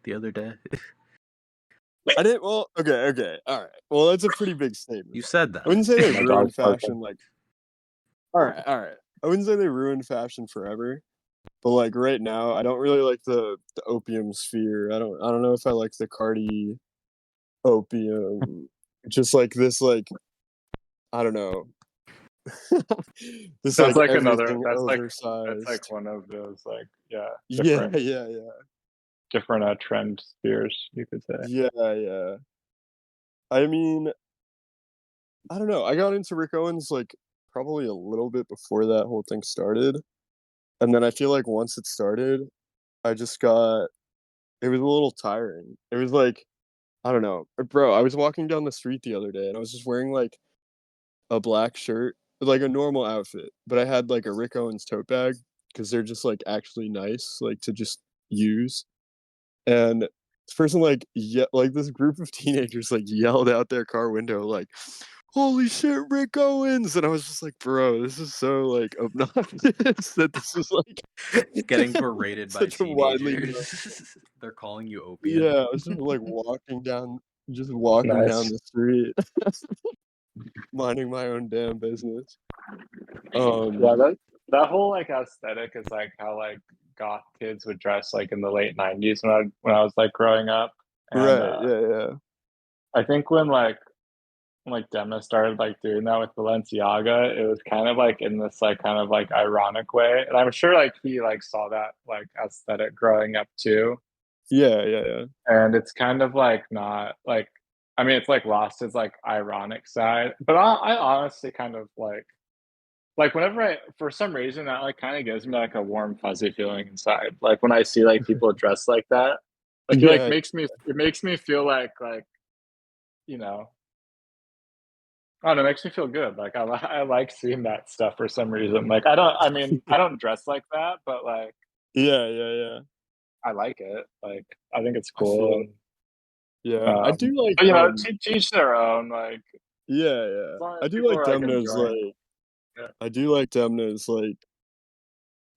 the other day? I didn't. Well, okay, all right. Well, that's a pretty big statement. You said I that. wouldn't say they My ruined dog's barking. fashion. Like, all right. I wouldn't say they ruined fashion forever. But like right now, I don't really like the opium sphere. I don't know if I like the Cardi opium. Just like this, like I don't know. This That's like like another. everything That's like oversized. one of those like Yeah, yeah, yeah, different trend spheres, you could say. yeah, yeah. I mean, I don't know. I got into Rick Owens like probably a little bit before that whole thing started. And then I feel like once it started, I just got it was a little tiring. It was like, I don't know. Bro, I was walking down the street the other day and I was just wearing like a black shirt, like a normal outfit, but I had like a Rick Owens tote bag because they're just like actually nice, like to just use. And this person like this group of teenagers like yelled out their car window like, "Holy shit, Rick Owens!" And I was just like, "Bro, this is so like obnoxious that this is like Getting berated by such a widely known." teenagers. They're calling you opium. Yeah, I was just walking down Nice. the street, minding my own damn business. Yeah, that whole like aesthetic is like how like goth kids would dress like in the late '90s when I was like growing up, and Right, yeah, yeah. I think when like Demna started like doing that with Balenciaga, it was kind of like in this like kind of like ironic way, and I'm sure like he like saw that like aesthetic growing up too, Yeah, yeah, yeah. and it's kind of like not like I mean it's like lost its like ironic side, but I honestly kind of like whenever I for some reason that like kind of gives me like a warm fuzzy feeling inside. Like when I see like people dressed like that, like Yeah, it makes me feel like you know I don't know, it makes me feel good. Like I like seeing that stuff for some reason. Like I mean I don't dress like that, but like yeah, yeah, yeah. I like it. Like I think it's I cool feel it. and Yeah, I do like, but you know teach their own. Like yeah, yeah. as long as I do people like are like enjoying. Yeah. I do like Demna's, like,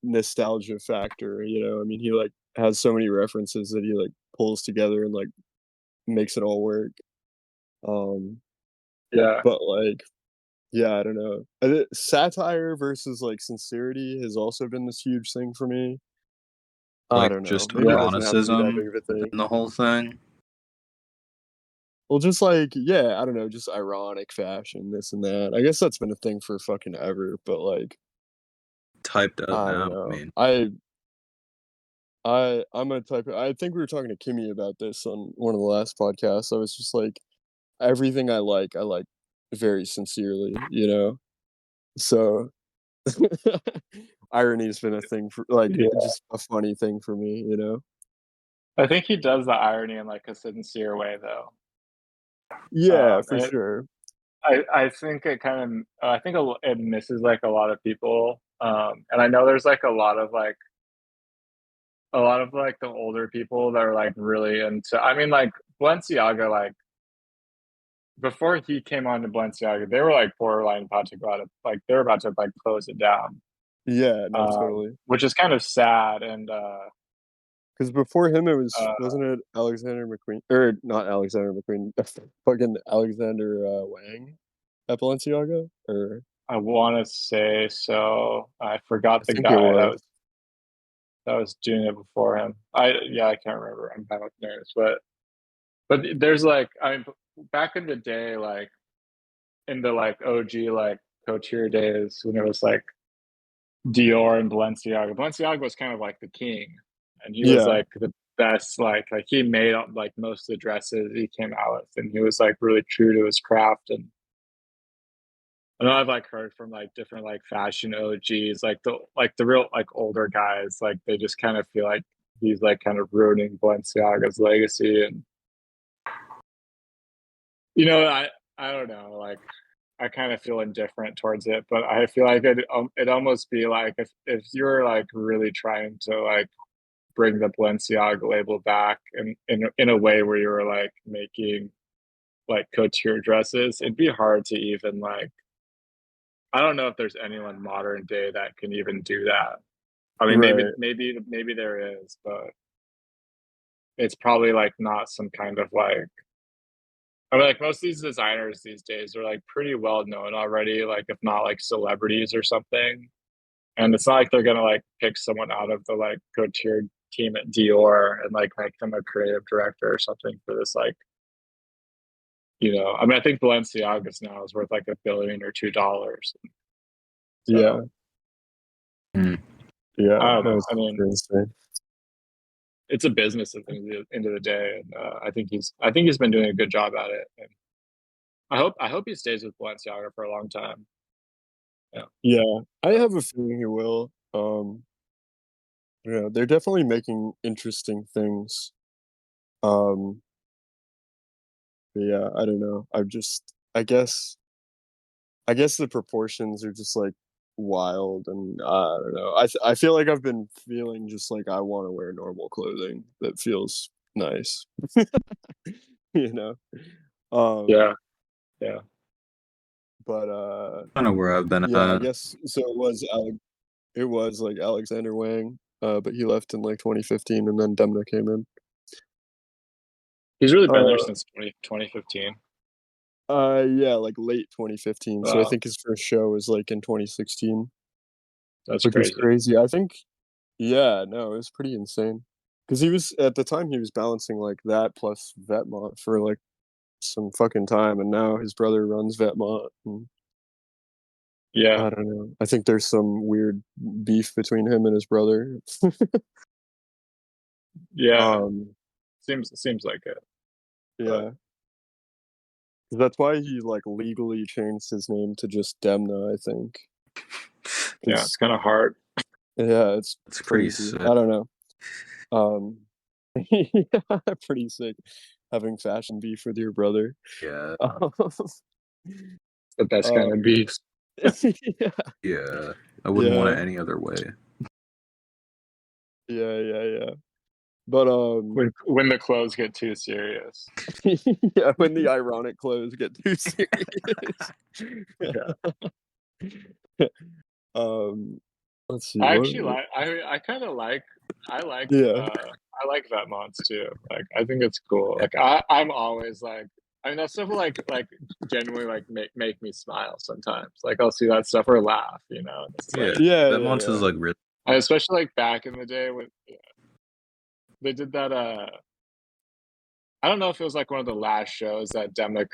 nostalgia factor, you know? I mean, he, like, has so many references that he, like, pulls together and, like, makes it all work. Um, Yeah. but, like, yeah, I don't know. Satire versus, like, sincerity has also been this huge thing for me. I Like don't know. just Maybe it doesn't have to be that big ironicism of a thing. in the whole thing. Well, just like, yeah, I don't know, just ironic fashion, this and that. I guess that's been a thing for fucking ever, but like, Typed up I don't now. I know. mean, I'm a type of, I think we were talking to Kimmy about this on one of the last podcasts. I was just like, everything I like very sincerely, you know? So irony's been a thing for like Yeah. just a funny thing for me, you know? I think he does the irony in like a sincere way though. Yeah, for And sure. I think it kind of I think it misses like a lot of people. And I know there's like a lot of like the older people that are like really into. I mean, like Balenciaga, like before he came on to Balenciaga, they were like borderline about to go out of like they were about to like close it down, Yeah, no, totally. which is kind of sad. And Because before him, it was uh, wasn't it Alexander McQueen or not Alexander McQueen, fucking Alexander Wang at Balenciaga, or I want to say so. I forgot I the think it guy was. that was doing it before him. I can't remember. I'm bad with names, but there's like I mean back in the day, like in the like OG like couture days when it was like Dior and Balenciaga. Balenciaga was kind of like the king, and he was Yeah, like the best. Like he made up like most of the dresses he came out with, and he was like really true to his craft. And I know I've like heard from like different like fashion OGs, like the real like older guys, like they just kind of feel like he's like kind of ruining Balenciaga's legacy. And you know, I don't know, like I kind of feel indifferent towards it, but I feel like it'd almost be like if you're like really trying to like bring the Balenciaga label back in a way where you were like making like couture dresses, it'd be hard to even like, I don't know if there's anyone modern day that can even do that. I mean, Right. maybe there is, but it's probably like not some kind of like, I mean, like most of these designers these days are like pretty well known already, like if not like celebrities or something. And it's not like they're gonna like pick someone out of the like couture team at Dior and like make them a creative director or something for this like, I mean, I think Balenciaga's now is worth like $1 billion or $2. Yeah. So Mm. Yeah. I don't That know. was I mean, insane. it's a business at the end of the day, and I think he's been doing a good job at it. And I hope he stays with Balenciaga for a long time. Yeah. Yeah. I have a feeling he will. Yeah, they're definitely making interesting things. Um, yeah, I don't know. I guess the proportions are just like wild, and I don't know. I feel like I've been feeling just like I want to wear normal clothing that feels nice. you know. Um, Yeah. Yeah. but Kind of where I've been yeah, I at. guess so. It was like Alexander Wang, but he left in like 2015, and then Demna came in. He's really been there Uh, since 2015. yeah, like late 2015. So I Wow, think his first show was like in 2016, that's which was crazy. crazy. I think, yeah, no, it was pretty insane. Because he was at the time he was balancing like that plus Vetmont for like some fucking time, and now his brother runs Vetmont. And Yeah. I don't know. I think there's some weird beef between him and his brother. Yeah. um, Seems like it. But yeah, 'cause that's why he like legally changed his name to just Demna. I think. yeah, 'Cause, it's kind of hard. yeah, it's It's pretty crazy. sick. I don't know. Um, yeah, pretty sick having fashion beef with your brother. Yeah. The best kind Um, of beef. yeah, Yeah. I wouldn't want yeah, it any other way. yeah. But When the clothes get too serious. yeah, when the ironic clothes get too serious. Yeah. um, let's see I what. actually like I kind of like I like Yeah, I like Vetmonts too. Like I think it's cool. Like I'm always like, I mean that stuff will like genuinely like make me smile sometimes. Like I'll see that stuff or laugh, and it's Yeah. like, yeah, That month is like really. especially like back in the day when they did that I don't know if it was like one of the last shows that Demna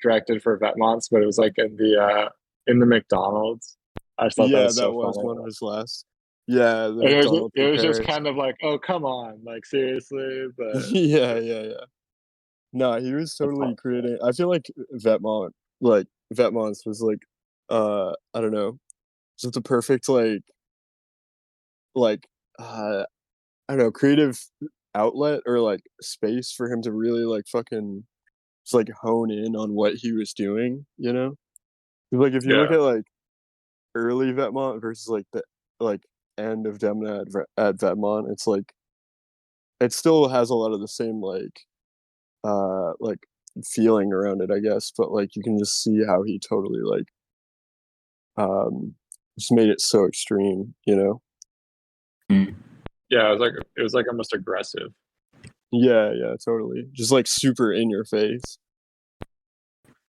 directed for Vetmonts, but it was like in the McDonald's. I just thought that yeah. was That so was funny. one of his last. Yeah, the And McDonald's it in was just Paris. kind of like, oh come on, like seriously, but Yeah. No, he was that's totally fun. creating. I feel like Vetmonts was like, I don't know, just the perfect like I don't know, creative outlet or like space for him to really like fucking just like hone in on what he was doing. 'Cause, like if you look Yeah, at like early Vetmont versus like the like end of Demna at Vetmont, it's like it still has a lot of the same like feeling around it, I guess, but like you can just see how he totally like um just made it so extreme. yeah. It was like almost aggressive. Yeah, totally. Just like super in your face.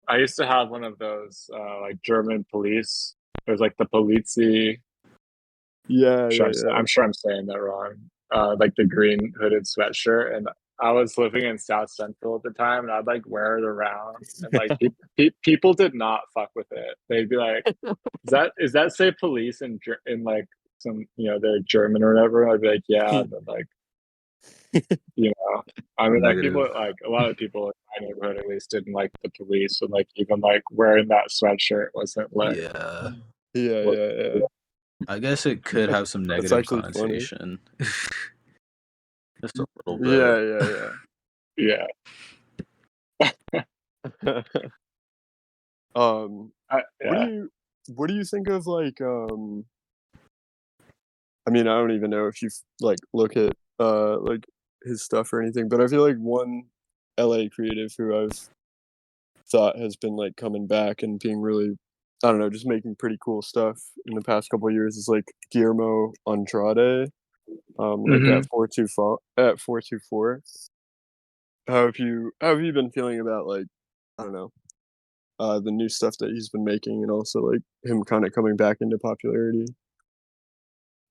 I used to have one of those like German police. It was like the Polizi. Yeah. I'm sure I'm saying that wrong. Like the green hooded sweatshirt, and I was living in South Central at the time, and I'd like wear it around, and like people did not fuck with it. They'd be like, is that say police in like some they're German or whatever?" I'd be like, "Yeah," and then like I mean like people Negative. like a lot of people in my neighborhood at least didn't like the police, and like even like wearing that sweatshirt wasn't like Yeah. what. Yeah. I guess it could have some That's negative actually funny. connotation. Just a little bit. Yeah. Yeah. um Yeah. What do you think of like I mean, I don't even know if you like look at like his stuff or anything, but I feel like one LA creative who I've thought has been like coming back and being really, I don't know, just making pretty cool stuff in the past couple of years is like Guillermo Andrade, like Mm-hmm. at 424. How have you been feeling about like, I don't know, the new stuff that he's been making and also like him kind of coming back into popularity?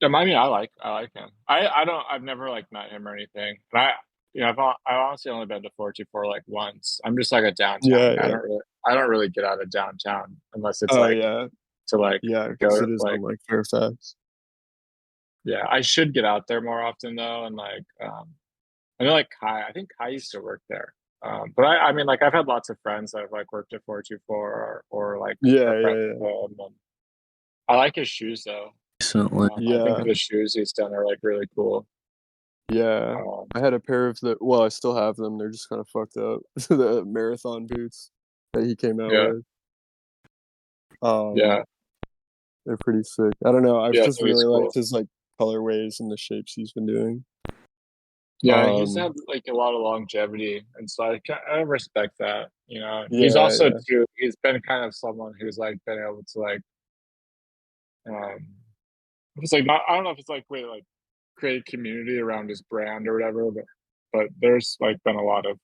I mean, I like him. I've never like met him or anything. And I've honestly only been to 424 like once. I'm just like a downtown Yeah, guy. yeah. I don't really get out of downtown unless it's Oh like yeah, to like yeah, because go it is on like like Fairfax. yeah. I should get out there more often though, and like I know like Kai. I think Kai used to work there. But I mean like I've had lots of friends that have like worked at 424 or like Yeah, are friends yeah, with yeah, him. And I like his shoes though. Recently, I think yeah, the shoes he's done are like really cool. yeah. Um, I had a pair of the. Well, I still have them. They're just kind of fucked up. The marathon boots that he came out yeah, with. Um, yeah, they're pretty sick. I don't know. I've yeah. just So he's really liked cool. his like colorways and the shapes he's been doing. Yeah, he's Um, had like a lot of longevity, and so I respect that. He's yeah, also yeah, too. He's been kind of someone who's like been able to like, um, it's like not. I don't know if it's like way to like create a community around his brand or whatever, but there's like been a lot of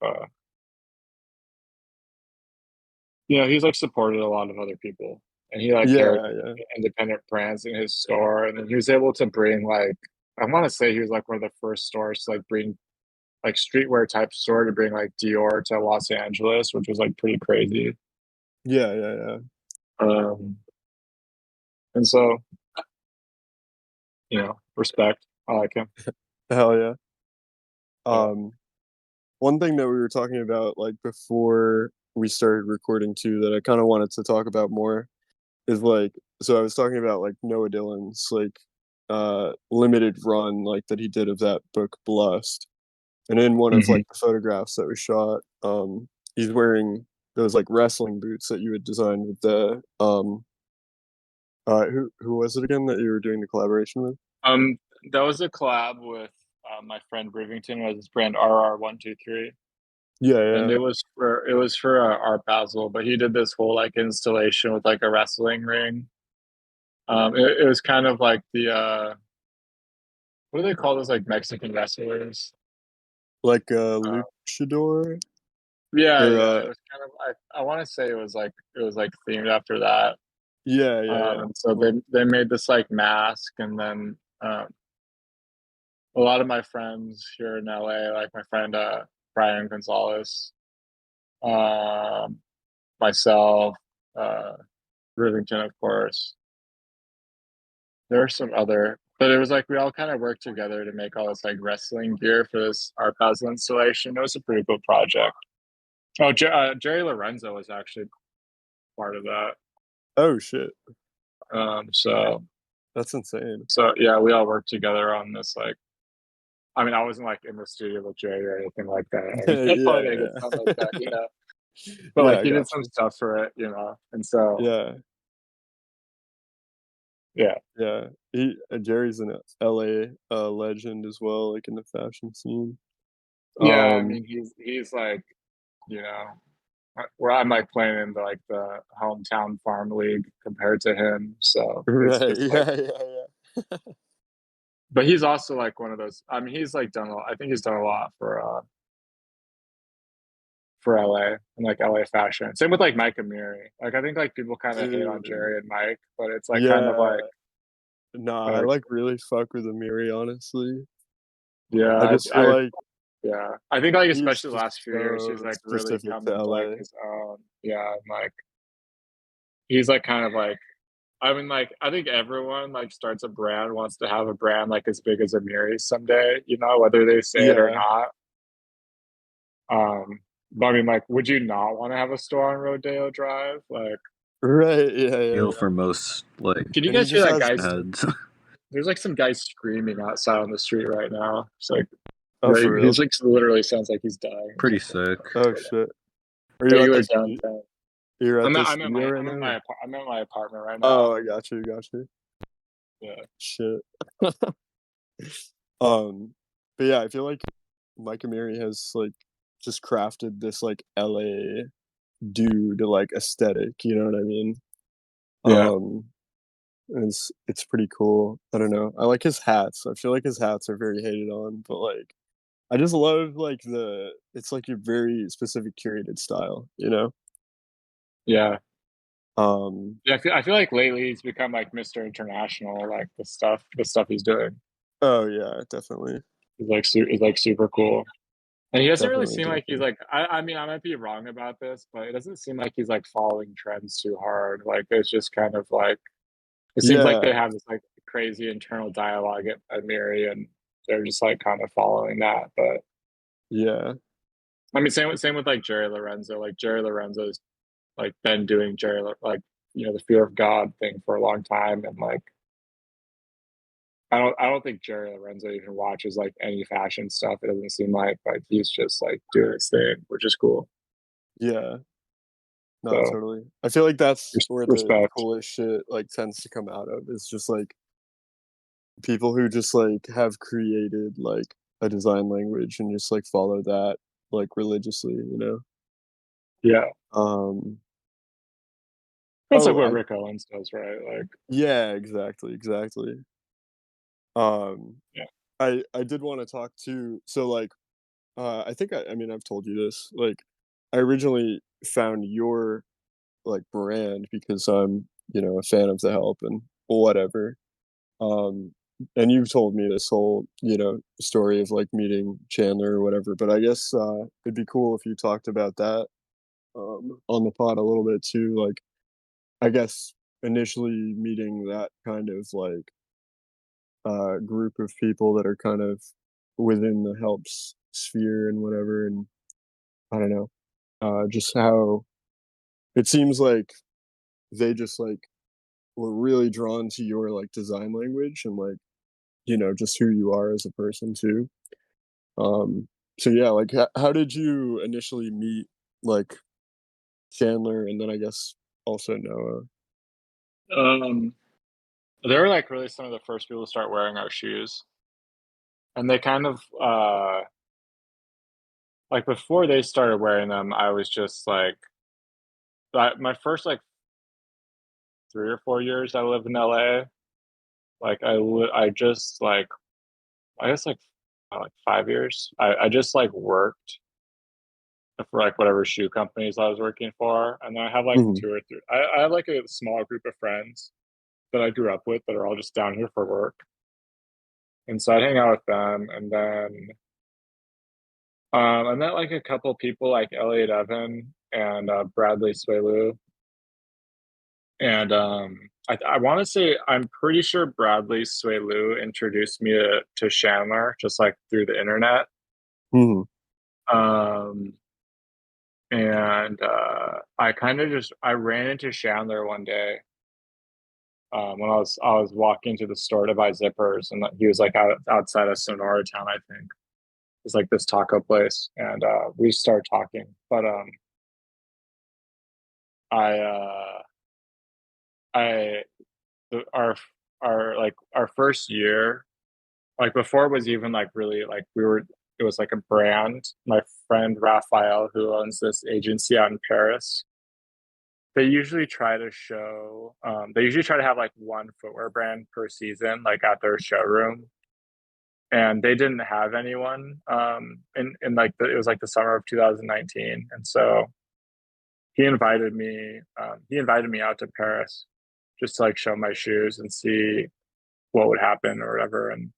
he's like supported a lot of other people, and he like carried yeah, yeah. independent brands in his store, and then he was able to bring like I want to say he was like one of the first stores to like bring like streetwear type store to bring like Dior to Los Angeles, which was like pretty crazy. Yeah, yeah, yeah. Um, and so, respect. I like him. Hell yeah. Yeah. Um, one thing that we were talking about like before we started recording too that I kind of wanted to talk about more is like, so I was talking about like Noah Dillon's like limited run like that he did of that book Blessed. And in one of Hmm. like the photographs that we shot, he's wearing those like wrestling boots that you had designed with the who was it again that you were doing the collaboration with? Um, that was a collab with my friend Rivington was his brand RR123, Yeah, and yeah. it was for Art Basel, but he did this whole like installation with like a wrestling ring. It was kind of like the what do they call those like Mexican wrestlers? Like Uh, luchador yeah, or yeah. It was kind of I want to say it was like themed after that. yeah, yeah, yeah. And so they Well, they made this like mask, and then a lot of my friends here in LA, like my friend Brian Gonzalez, um, myself, uh, Rivington, of course. There are some other, but it was like we all kind of worked together to make all this like wrestling gear for this art puzzle installation. It was a pretty cool project. Oh, Jerry Lorenzo was actually part of that. oh shit, So that's insane. so yeah, we all worked together on this. Like, I mean, I wasn't like in the studio with Jerry or anything like that. I mean, Yeah, that's probably gonna get yeah, something like that, But yeah. like I he did got some you. stuff for it, and so Yeah, yeah, yeah. Jerry's an LA legend as well, like in the fashion scene. yeah. I Um, mean, he's like you know where I'm like playing in the hometown farm league compared to him. So it's right. just like, Yeah, yeah, yeah. but he's also like one of those. I mean, he's like done a lot. I think he's done a lot for LA and like LA fashion. Same with like Mike Amiri. Like I think like people kind of hate on Dude. Jerry and Mike, but it's like kind of Yeah. Nah, I like like really fuck with Amiri, honestly. I yeah, just feel like yeah. I think like he's especially the just last few years, he's so like really specific come to into like LA. his own. Yeah, and like he's like kind of like I mean like I think everyone like starts a brand wants to have a brand like as big as Amiri someday, whether they say it or Yeah. not. But I mean like would you not want to have a store on Rodeo Drive? Like Right. Yeah, yeah, feel yeah. for most like can you And he guys hear just that has guy? heads. There's like some guy screaming outside on the street right now. It's like oh for he's real. like literally sounds like he's dying or Pretty something. sick. Oh shit. Are Yeah, you you at were the street? downtown. You're at the I'm studio right now? I'm in my apartment right Oh, now. I got you, got you. Yeah. Shit. But yeah, I feel like Mike Amiri has like just crafted this like LA dude like aesthetic, you know what I mean? Yeah. Um, and it's pretty cool. I don't know. I like his hats. I feel like his hats are very hated on, but like I just love like it's like a very specific curated style, you know? Yeah. Um, Yeah, I feel like lately he's become like Mr. International, like the stuff he's doing oh yeah, definitely. is like super cool. And he doesn't really Definitely, seem like he's definitely. like I mean I might be wrong about this, but it doesn't seem like he's like following trends too hard. Like it's just kind of like it seems like they Yeah, have this like crazy internal dialogue at Miri and they're just like kind of following that. But yeah, I mean same with like Jerry Lorenzo. Like Jerry Lorenzo's like been doing like the fear of God thing for a long time and like I don't think Jerry Lorenzo even watches like any fashion stuff. It doesn't seem like he's just like doing his thing, which is cool. yeah. No, So totally. I feel like that's where the respect. coolest shit like tends to come out of. It's just like people who just like have created like a design language and just like follow that like religiously, you know? Yeah, Um that's like oh what I Rick Owens does, right? Like yeah, exactly, exactly. Um yeah. I did want to talk to so like I think I mean I've told you this. Like I originally found your like brand because I'm, you know, a fan of the help and whatever. Um, and you've told me this whole, you know, story of like meeting Chandler or whatever, but I guess it'd be cool if you talked about that on the pod a little bit too. Like, I guess initially meeting that kind of like group of people that are kind of within the helps sphere and whatever, and I don't know, just how it seems like they just like were really drawn to your like design language and like, you know, just who you are as a person too. Um, so yeah, like how did you initially meet like Chandler and then I guess also Noah? Um, they were like really some of the first people to start wearing our shoes, and they kind of like before they started wearing them, I was just like my first like 3 or 4 years I lived in LA. Like I just like I guess like 5 years. I just like worked for like whatever shoe companies I was working for. And then I have like Mhm. two or three. I have like a small group of friends that I grew up with that are all just down here for work. And so I'd hang out with them. And then I met like a couple people like Elliot Evan and Bradley Swelu. And I want to say, I'm pretty sure Bradley Swelu introduced me to Chandler just like through the internet. Mhm. Um, and I kind of just I ran into Chandler one day when I was walking to the store to buy zippers, and he was like outside of Sonora Town, I think. It's like this taco place, and we started talking. But I I the- our first year, like before it was even like really like we were. It was like a brand. My friend Raphael, who owns this agency out in Paris, they usually try to have like one footwear brand per season like at their showroom, and they didn't have anyone in like it was like the summer of 2019, and so he invited me out to Paris just to like show my shoes and see what would happen or whatever. And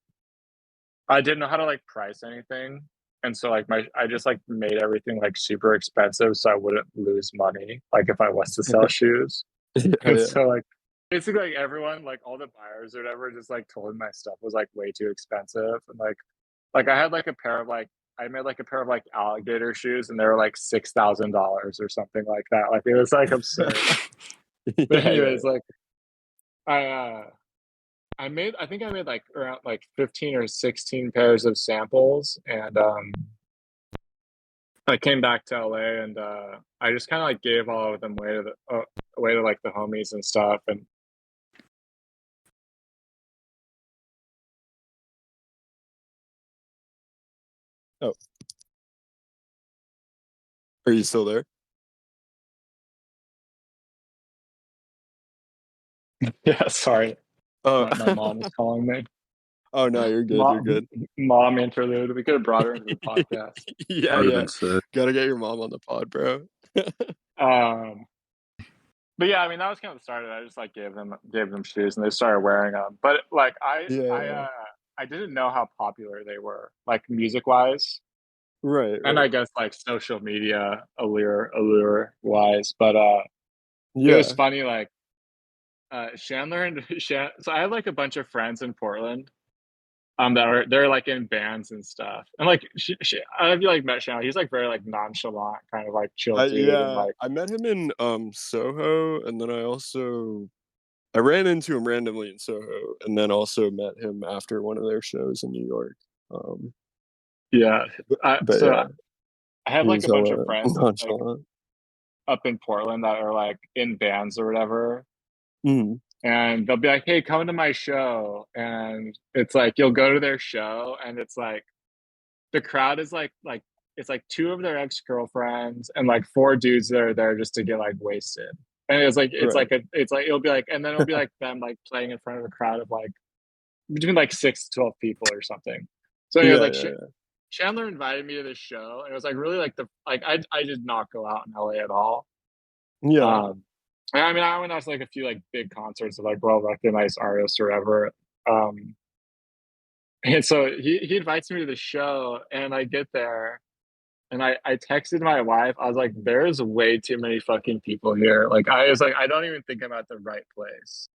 I didn't know how to like price anything, and so like my I just like made everything like super expensive so I wouldn't lose money like if I was to sell shoes. Yeah, And yeah. so like basically like everyone, like all the buyers or whatever, just like told me my stuff was like way too expensive. And like I had like a pair of like I made like a pair of like alligator shoes and they were like $6,000 or something like that. Like it was like absurd. But Yeah, yeah. anyways, like I I think I made like around like 15 or 16 pairs of samples, and I came back to LA and I just kind of like gave all of them away to like the homies and stuff. And Oh, are you still there? yeah, sorry, Oh, my mom was calling me. oh no, you're good. You're Mom, good. mom interlude. We could have brought her into the podcast. Yeah, Would have yeah. been sick. Gotta get your mom on the pod, bro. Um, but yeah, I mean that was kind of the start of it. I just like gave them shoes and they started wearing them. But like Yeah, I didn't know how popular they were, like music wise, right, and right. I guess like social media allure wise. But it was Yeah, funny, like Chandler and so I have like a bunch of friends in Portland they're like in bands and stuff, and like I have you like met Chandler. He's like very like nonchalant, kind of like chill dude, and like I met him in Soho, and then I ran into him randomly in Soho, and then also met him after one of their shows in New York. Um, yeah. but So yeah, I have he like was a bunch of hella friends like nonchalant. up in Portland that are like in bands or whatever, Mm, and they'll be like, "Hey, come to my show," and it's like you'll go to their show, and it's like the crowd is like it's like two of their ex-girlfriends and like four dudes that are there just to get like wasted. And right. it's like it'll be like and then it'll be like them like playing in front of a crowd of like between like 6 to 12 people or something. So anyways, Yeah, like yeah, Chandler invited me to this show and it was like really like the like I did not go out in LA at all. yeah, And I mean I went out to like a few like big concerts of like well recognized artists or whatever. Um and so he invites me to the show and I get there and I texted my wife. I was like, "There's way too many fucking people here." Like, I was like, "I don't even think I'm at the right place."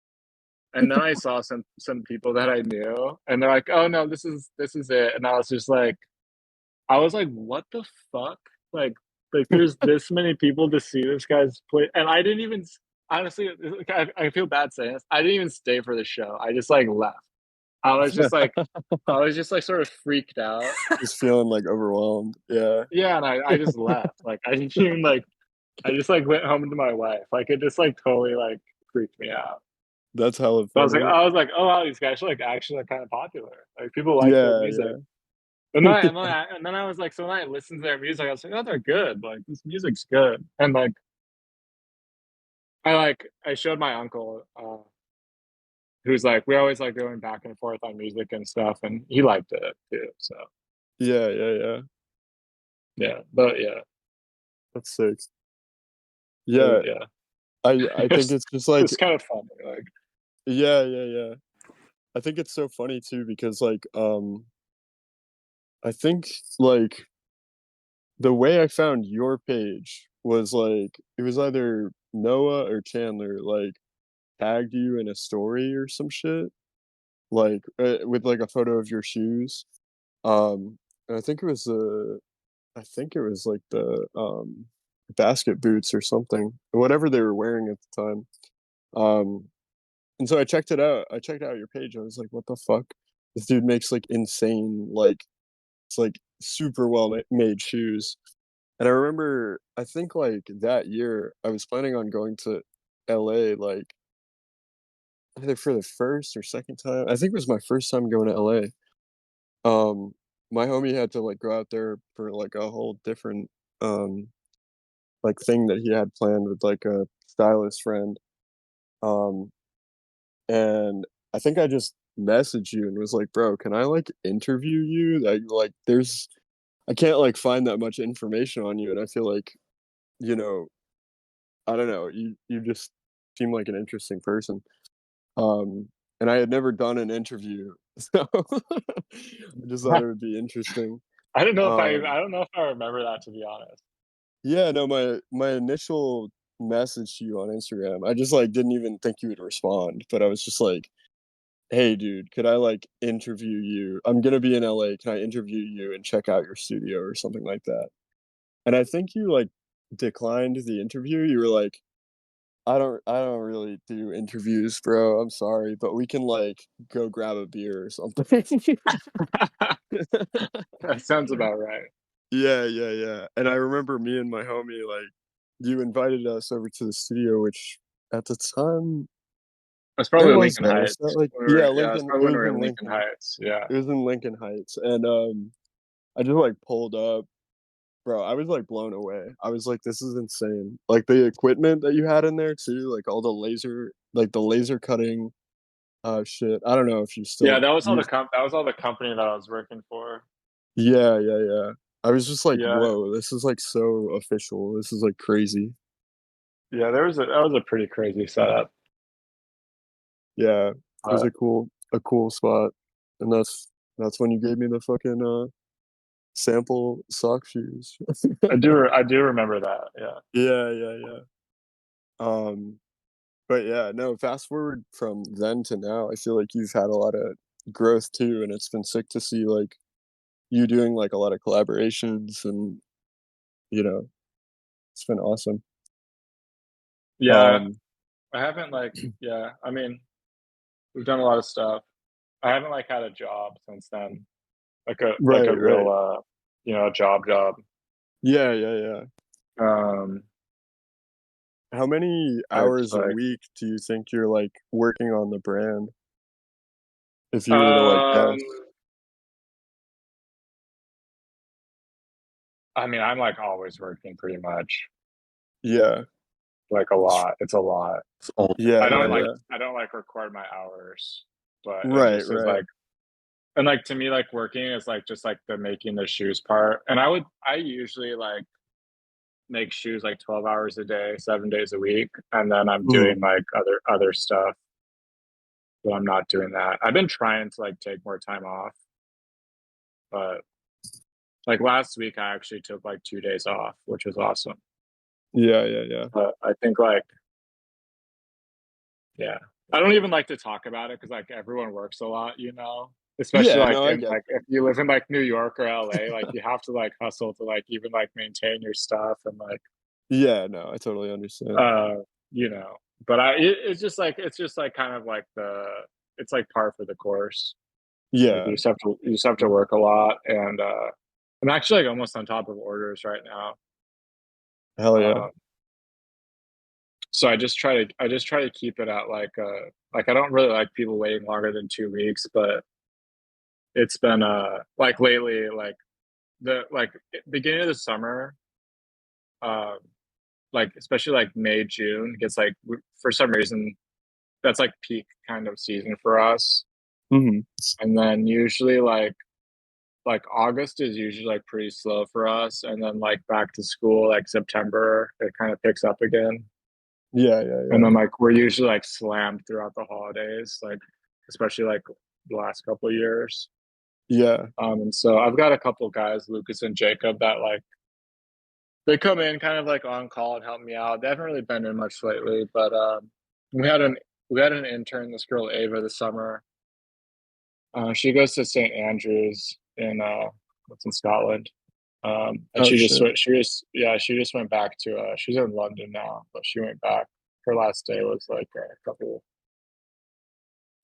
And then I saw some people that I knew, and they're like, "Oh no, this is it." And I was just like, I was like, "What the fuck?" Like, like there's this many people to see this guy's play, and I didn't even honestly. I feel bad saying this. I didn't even stay for the show. I just like left. I was just like, I was just like sort of freaked out. just feeling like overwhelmed. Yeah, Yeah, and I just left. Like I didn't even like I just like went home to my wife. Like it just like totally like freaked me out. that's hella But funny. I was like, oh wow, these guys are like actually like kind of popular. Like people like their Yeah, music. yeah, And then I was like, so when I listened to their music, I was like, oh, they're good. Like this music's good. And I showed my uncle, who's like we always like going back and forth on music and stuff, and he liked it too. So yeah, yeah, yeah. yeah, but yeah, That's sick. Yeah, yeah, I think it's just like it's kind of funny. Like yeah, yeah, yeah. I think it's so funny too because I think like the way I found your page was like it was either Noah or Chandler like tagged you in a story or some shit like with like a photo of your shoes. And I think it was like the basket boots or something, whatever they were wearing at the time. Um, and so I checked it out. I checked out your page. I was like, what the fuck? This dude makes like insane, like it's like super well made shoes. And I remember, I think like that year, I was planning on going to LA, like either for the first or second time. I think it was my first time going to LA. Um, my homie had to like go out there for like a whole different um like thing that he had planned with like a stylist friend. Um, and I think I just messaged you and was like, bro, can I like interview you? Like there's I can't like find that much information on you, and I feel like, you know, I don't know, you just seem like an interesting person. Um, and I had never done an interview, so I just thought it would be interesting. I don't know if I remember that to be honest. Yeah, no, my initial message to you on Instagram, I just like didn't even think you would respond, but I was just like, "Hey, dude, could I like interview you? I'm gonna be in LA. Can I interview you and check out your studio or something like that?" And I think you like declined the interview. You were like, I don't really do interviews, bro. I'm sorry, but we can like go grab a beer or something." That sounds about right. Yeah. And I remember me and my homie, like, you invited us over to the studio, which at the time, It's where probably was Lincoln that? Was that Heights. like, yeah, It's Lincoln? It probably when was we were in in Lincoln Lincoln. Heights. Yeah. It was in Lincoln Heights, and I just like pulled up, bro. I was like blown away. I was like, this is insane. Like the equipment that you had in there too, like all the laser, like the laser cutting, shit. I don't know if you Yeah, still that was all use. that was all the company that I was working for. Yeah. I was just like, Yeah. whoa, this is like so official. This is like crazy. Yeah, that was a pretty crazy setup. Yeah, it was But a cool spot, and that's when you gave me the fucking sample sock shoes. I do remember that. Yeah. Yeah. Um, but yeah, no. Fast forward from then to now, I feel like you've had a lot of growth too, and it's been sick to see like you doing like a lot of collaborations, and you know, it's been awesome. Yeah, Um, I haven't like yeah, I mean, we've done a lot of stuff. I haven't like had a job since then. Like a real right. a job. Yeah. Um How many I just hours a like week do you think you're like working on the brand? If you were to like um guess. I mean, I'm like always working pretty much. Yeah. Like a lot. It's a lot. It's all Yeah. I don't like record my hours, but it Right, just is right. like and like to me like working is like just like the making the shoes part. And I usually like make shoes like 12 hours a day, 7 days a week, and then I'm Mhm. doing like other stuff, but I'm not doing that. I've been trying to like take more time off, but like last week I actually took like 2 days off, which was awesome. Yeah. But I think like yeah, I don't even like to talk about it because like everyone works a lot, you know. Especially Yeah, like no, I in get like if you live in like New York or LA, like you have to like hustle to like even like maintain your stuff and like yeah, no, I totally understand. uh you know. But it's just like kind of like the it's like par for the course. Like Yeah, you just have to work a lot and I'm actually like almost on top of orders right now. hell yeah. Um so I just try to keep it at like I don't really like people waiting longer than 2 weeks, but it's been like lately like the like beginning of the summer um like especially like May, June gets like for some reason that's like peak kind of season for us. Mhm. And then usually like August is usually like pretty slow for us, and then like back to school like September it kind of picks up again. And Yeah. then like we're usually like slammed throughout the holidays, like especially like the last couple of years. Yeah. And so I've got a couple guys, Lucas and Jacob, that like they come in kind of like on call and help me out. They haven't really been in much lately, but we had an we had an intern, this girl Ava, this summer. She goes to St. Andrews in what's in Scotland. And Oh shit. she just went back to she's in London now, but she went back. Her last day was like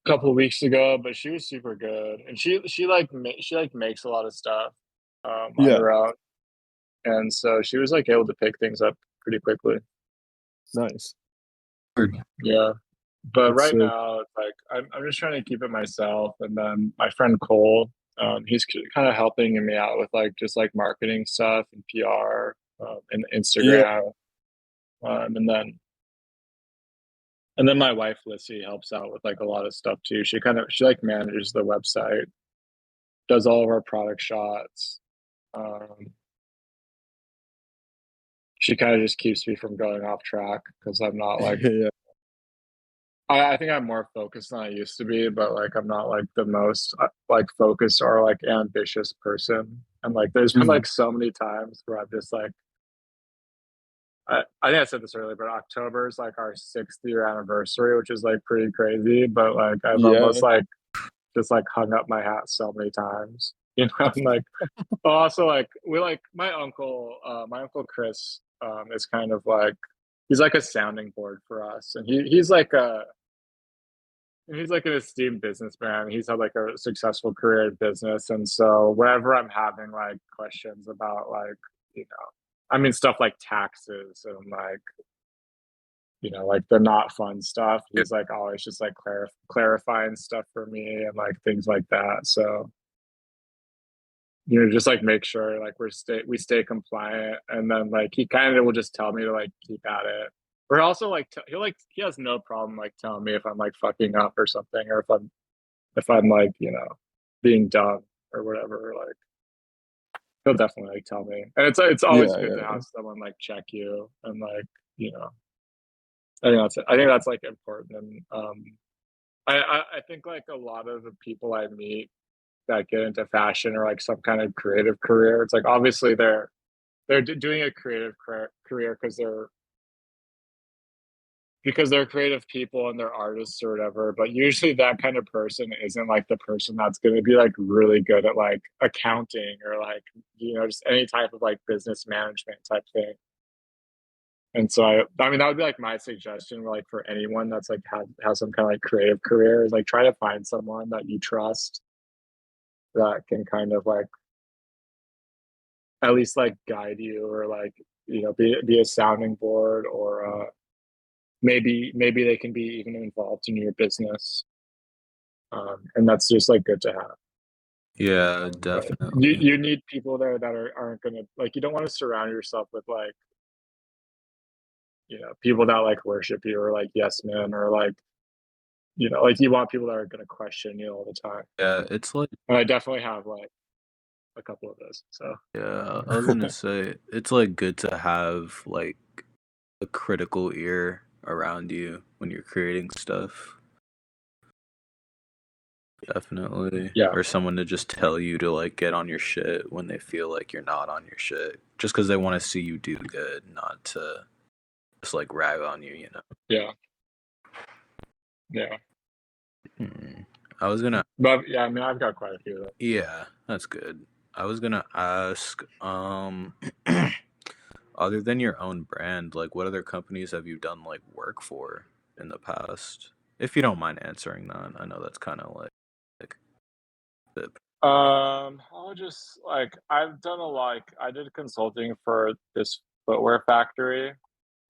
couple of weeks ago, but she was super good, and she like makes a lot of stuff on Yeah, her own, and so she was like able to pick things up pretty quickly. nice. Yeah. But That's right sick. now, it's like I'm just trying to keep it myself, and then my friend Cole, he's kind of helping me out with like just like marketing stuff and PR and Yeah. Instagram, um, and then and then my wife Lissy helps out with like a lot of stuff too. She like manages the website, does all of our product shots. Um, she kind of just keeps me from going off track because I'm not like Yeah. I think I'm more focused than I used to be, but like I'm not like the most like focused or like ambitious person. And like there's been Mhm. like so many times where I'm just like I think I said this earlier, but October is like our 6th year anniversary, which is like pretty crazy. But like I've almost Yeah. like just like hung up my hat so many times. You know, I'm like also like we like my uncle Chris is kind of like he's like a sounding board for us. And he's like a he's like an esteemed businessman. He's had like a successful career in business, and so whenever I'm having like questions about like, you know, I mean stuff like taxes and like, you know, like the not fun stuff, he's like always just like clarifying stuff for me and like things like that. So, you know, just like make sure like we stay compliant, and then like he kind of will just tell me to like keep at it. Or also like he has no problem like telling me if I'm like fucking up or something, or if I'm like, you know, being dumb or whatever. Like he'll definitely like tell me, and it's always Yeah, good to yeah, have someone like check you and like, you know, I think that's like important. And I think like a lot of the people I meet that get into fashion or like some kind of creative career, it's like obviously they're doing a creative career because they're creative people and they're artists or whatever. But usually that kind of person isn't like the person that's going to be like really good at like accounting or like, you know, just any type of like business management type thing. And so I mean that would be like my suggestion, like for anyone that's like has some kind of like creative career, is like try to find someone that you trust that can kind of like at least like guide you, or like, you know, be a sounding board, or maybe they can be even involved in your business. And that's just like good to have. Yeah, But you definitely. you need people there that aren't gonna like, you don't want to surround yourself with like, you know, people that like worship you or like yes men, or like, you know, like you want people that are gonna question you all the time. Yeah, it's like And I definitely have like a couple of those. So yeah, I was gonna say it's like good to have like a critical ear around you when you're creating stuff. Definitely. yeah, Or someone to just tell you to like get on your shit when they feel like you're not on your shit. Just because they want to see you do good, not to just like rag on you, you know. yeah, yeah. Hmm. I was gonna But yeah, I mean I've got quite a few of them. yeah, that's good. I was gonna ask, other than your own brand, like what other companies have you done like work for in the past? If you don't mind answering that. I know that's kinda like the I'll just like I've done a lot. Like, I did consulting for this footwear factory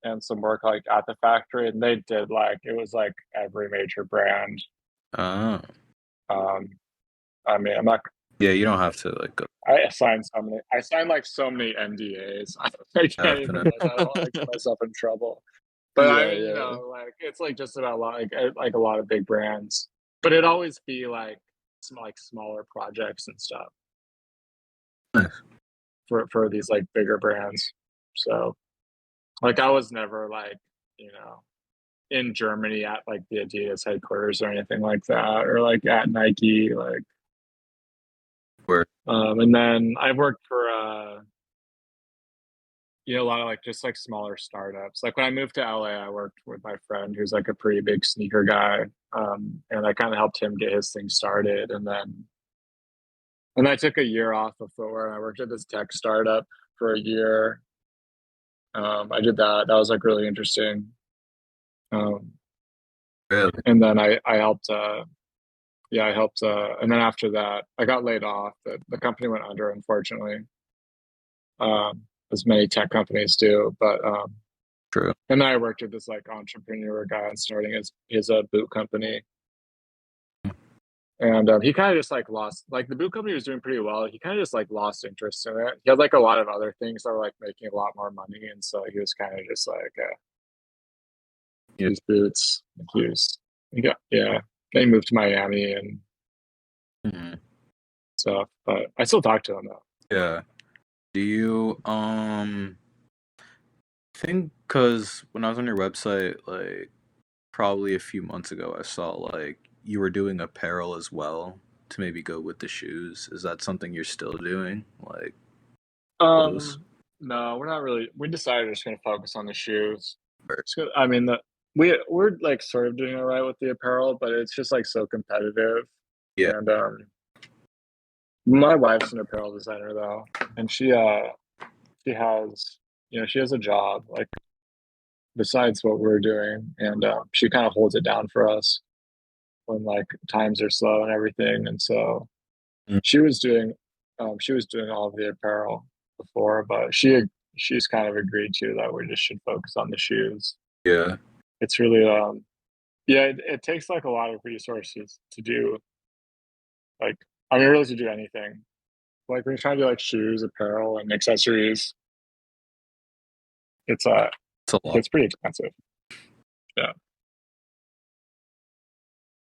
and some work like at the factory, and they did like it was like every major brand. oh. Um, I mean, I'm not. Yeah, you don't have to like go I signed so many. I signed like so many NDAs. I can't even definitely. like I don't want to get myself in trouble. But I yeah, mean, you yeah. know, like it's like just about like a lot of big brands. But it'd always be like like smaller projects and stuff Nice. for these like bigger brands. So like I was never like, you know, in Germany at like the Adidas headquarters or anything like that, or like at Nike. Like Where and then I worked for you know, a lot of like just like smaller startups. Like when I moved to LA, I worked with my friend who's like a pretty big sneaker guy. And I kind of helped him get his thing started. And I took a year off of footwear and I worked at this tech startup for a year. I did that. That was like really interesting. Um, really? and then I helped yeah, I helped and then after that I got laid off. The company went under, unfortunately. As many tech companies do. But True. and then I worked with this like entrepreneur guy on starting his boot company. And he kind of just like lost, like the boot company was doing pretty well. He kind of just like lost interest in it. He had like a lot of other things that were like making a lot more money, and so he was kind of just like Yeah. these boots. Yeah. They moved to Miami and Mhm. stuff, but I still talk to him though. Yeah. Do you think because when I was on your website, like probably a few months ago, I saw like you were doing apparel as well to maybe go with the shoes. Is that something you're still doing? Like clothes? No, we're not really. We decided we're just gonna focus on the shoes. Or, I mean, we're like sort of doing all right with the apparel, but it's just like so competitive. yeah. And my wife's an apparel designer though, and she has, you know, she has a job like besides what we're doing, and she kind of holds it down for us. when like times are slow and everything. And so Mm. she was doing all of the apparel before, but she's kind of agreed to that we just should focus on the shoes. Yeah. It's really yeah, it takes like a lot of resources to do, like, I mean, really to do anything. Like when you're trying to do like shoes, apparel, and accessories, it's It's a lot. it's pretty expensive. Yeah.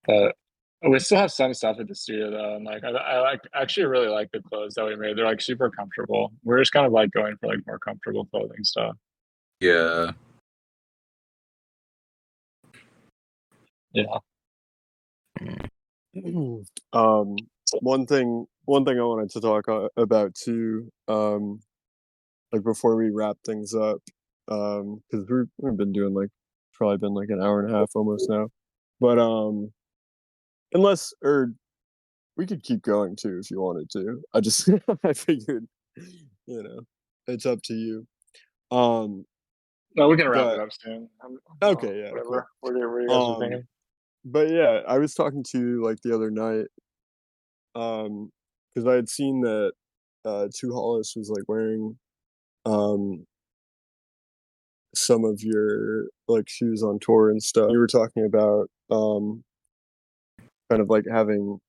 But we still have some stuff at the studio though, and like I like actually really like the clothes that we made. They're like super comfortable. We're just kind of like going for like more comfortable clothing stuff. Yeah. Yeah. One thing I wanted to talk about too, like before we wrap things up, because we've been doing like probably been like an hour and a half almost now, but unless or we could keep going too if you wanted to. I just I figured, it's up to you. No, we can wrap it But up soon. okay, yeah, cool. Whatever. What are you guys thinking? But yeah, I was talking to you like the other night, because I had seen that Two Hollis was like wearing some of your like shoes on tour and stuff. You were talking about kind of like having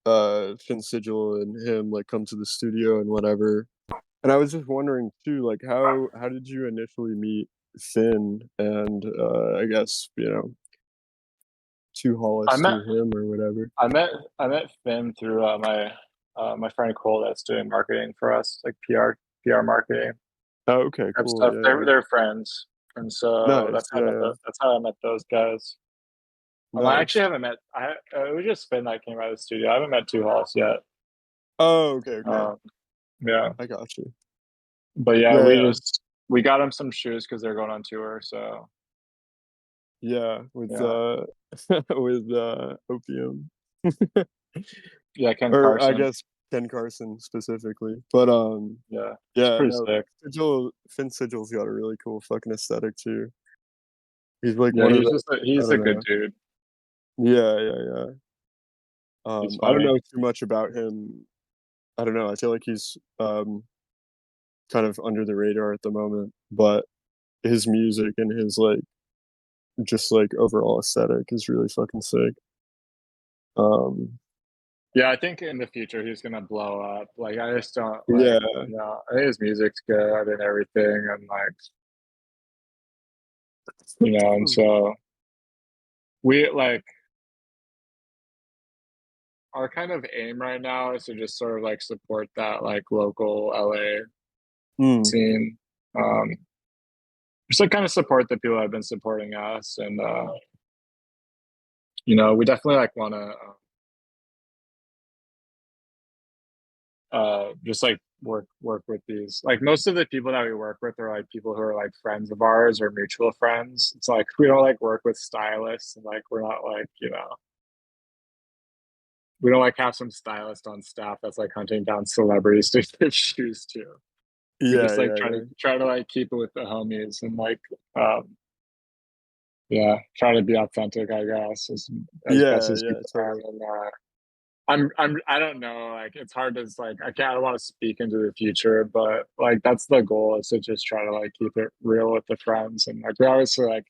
Finn Sigil and him like come to the studio and whatever. And I was just wondering too, like how did you initially meet Finn and I guess, Two I Hollis met through him or whatever. I met Finn through my friend Cole that's doing marketing for us, like PR marketing Oh, okay, type cool. stuff. Yeah, yeah. They're friends, and so Nice. Yeah, yeah. that's how I met those guys. I actually Nice. haven't met. It was just Finn that came out of the studio. I haven't met Two Halls yet. Oh, okay, okay. Yeah, I got you. but yeah, Yeah, yeah. we got him some shoes because they're going on tour. So Yeah, with yeah, with Opium. yeah, Ken Or I Carson. guess Ken Carson specifically. But Yeah, it's yeah, pretty no, sick. Finn Sigil's got a really cool fucking aesthetic too. He's like Yeah, one of the I he's a don't good know. dude. Yeah, yeah, yeah. He's I don't funny. know too much about him. I don't know. I feel like he's kind of under the radar at the moment, but his music and his like just like overall aesthetic is really fucking sick. Um Yeah, I think in the future he's gonna blow up. Like I just don't like, yeah. I think his music's good and everything, and like, and so we like our kind of aim right now is to just sort of like support that like local LA Mm, scene. Um, just like kind of support the people that have been supporting us, and we definitely like want to just like work with these, like most of the people that we work with are like people who are like friends of ours or mutual friends. It's like we don't like work with stylists, and like we're not like, we don't like have some stylist on staff that's like hunting down celebrities to give shoes to. We yeah, just like yeah, yeah. try to like keep it with the homies, and like yeah, try to be authentic, I guess, as best Yeah, as we yeah, can. totally. And I don't know, like it's hard to like I don't want to speak into the future, but like that's the goal, is to just try to like keep it real with the friends, and like we obviously like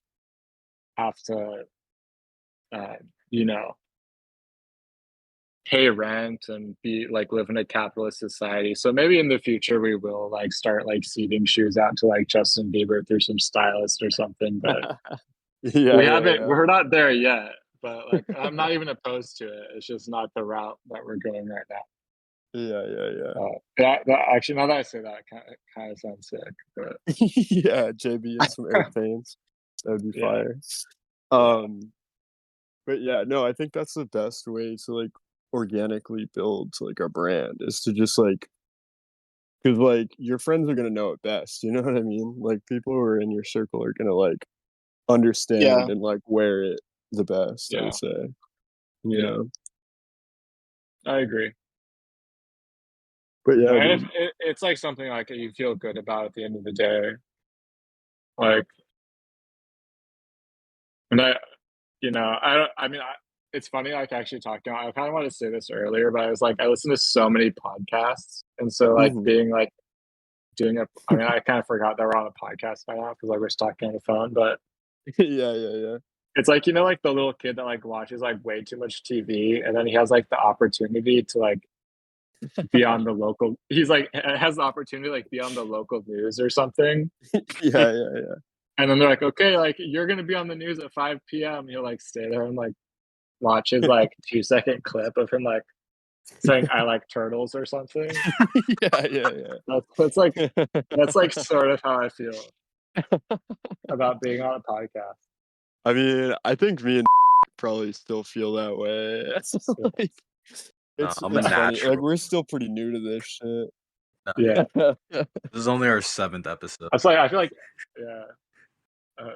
have to uh you know pay rent and be like live in a capitalist society. So maybe in the future we will like start like seeding shoes out to like Justin Bieber through some stylist or something, but Yeah, yeah, yeah. we're not there yet. But like I'm not even opposed to it. It's just not the route that we're going right now. Yeah, yeah, yeah. That actually, now that I say that, kind of sounds sick. But Yeah, JB and some airplanes. That would be yeah, fire. yeah, But yeah, no, I think that's the best way to like organically build like a brand is to just like because like your friends are gonna know it best, you know what I mean? Like people who are in your circle are gonna like yeah, understand and like wear it the best, I yeah, would say. You yeah. know? I agree. But yeah, And if dude. it's like something like you feel good about at the end of the day, like, and I don't. I mean, it's funny, like actually talking. I kind of wanted to say this earlier, but I was like, I listen to so many podcasts, and so like Mhm. being like doing a. I mean, I kind of forgot that we're on a podcast by now because like we're just talking on the phone, but Yeah. it's like like the little kid that like watches like way too much TV, and then he has like the opportunity to like be on the local. He's like has the opportunity to like be on the local news or something, Yeah. and then they're like, okay, like you're gonna be on the news at 5 p.m. He'll like stay there and like watch his like 2-second clip of him like saying I like turtles or something. Yeah. That's like sort of how I feel about being on a podcast. I mean, I think me and probably still feel that way. Like, No, it's I'm a funny. Like natural. we're still pretty new to this shit. Yeah, This is only our 7th episode. that's like I feel like yeah,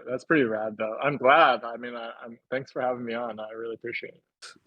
that's pretty rad though. I'm glad. I mean, I'm thanks for having me on. I really appreciate it.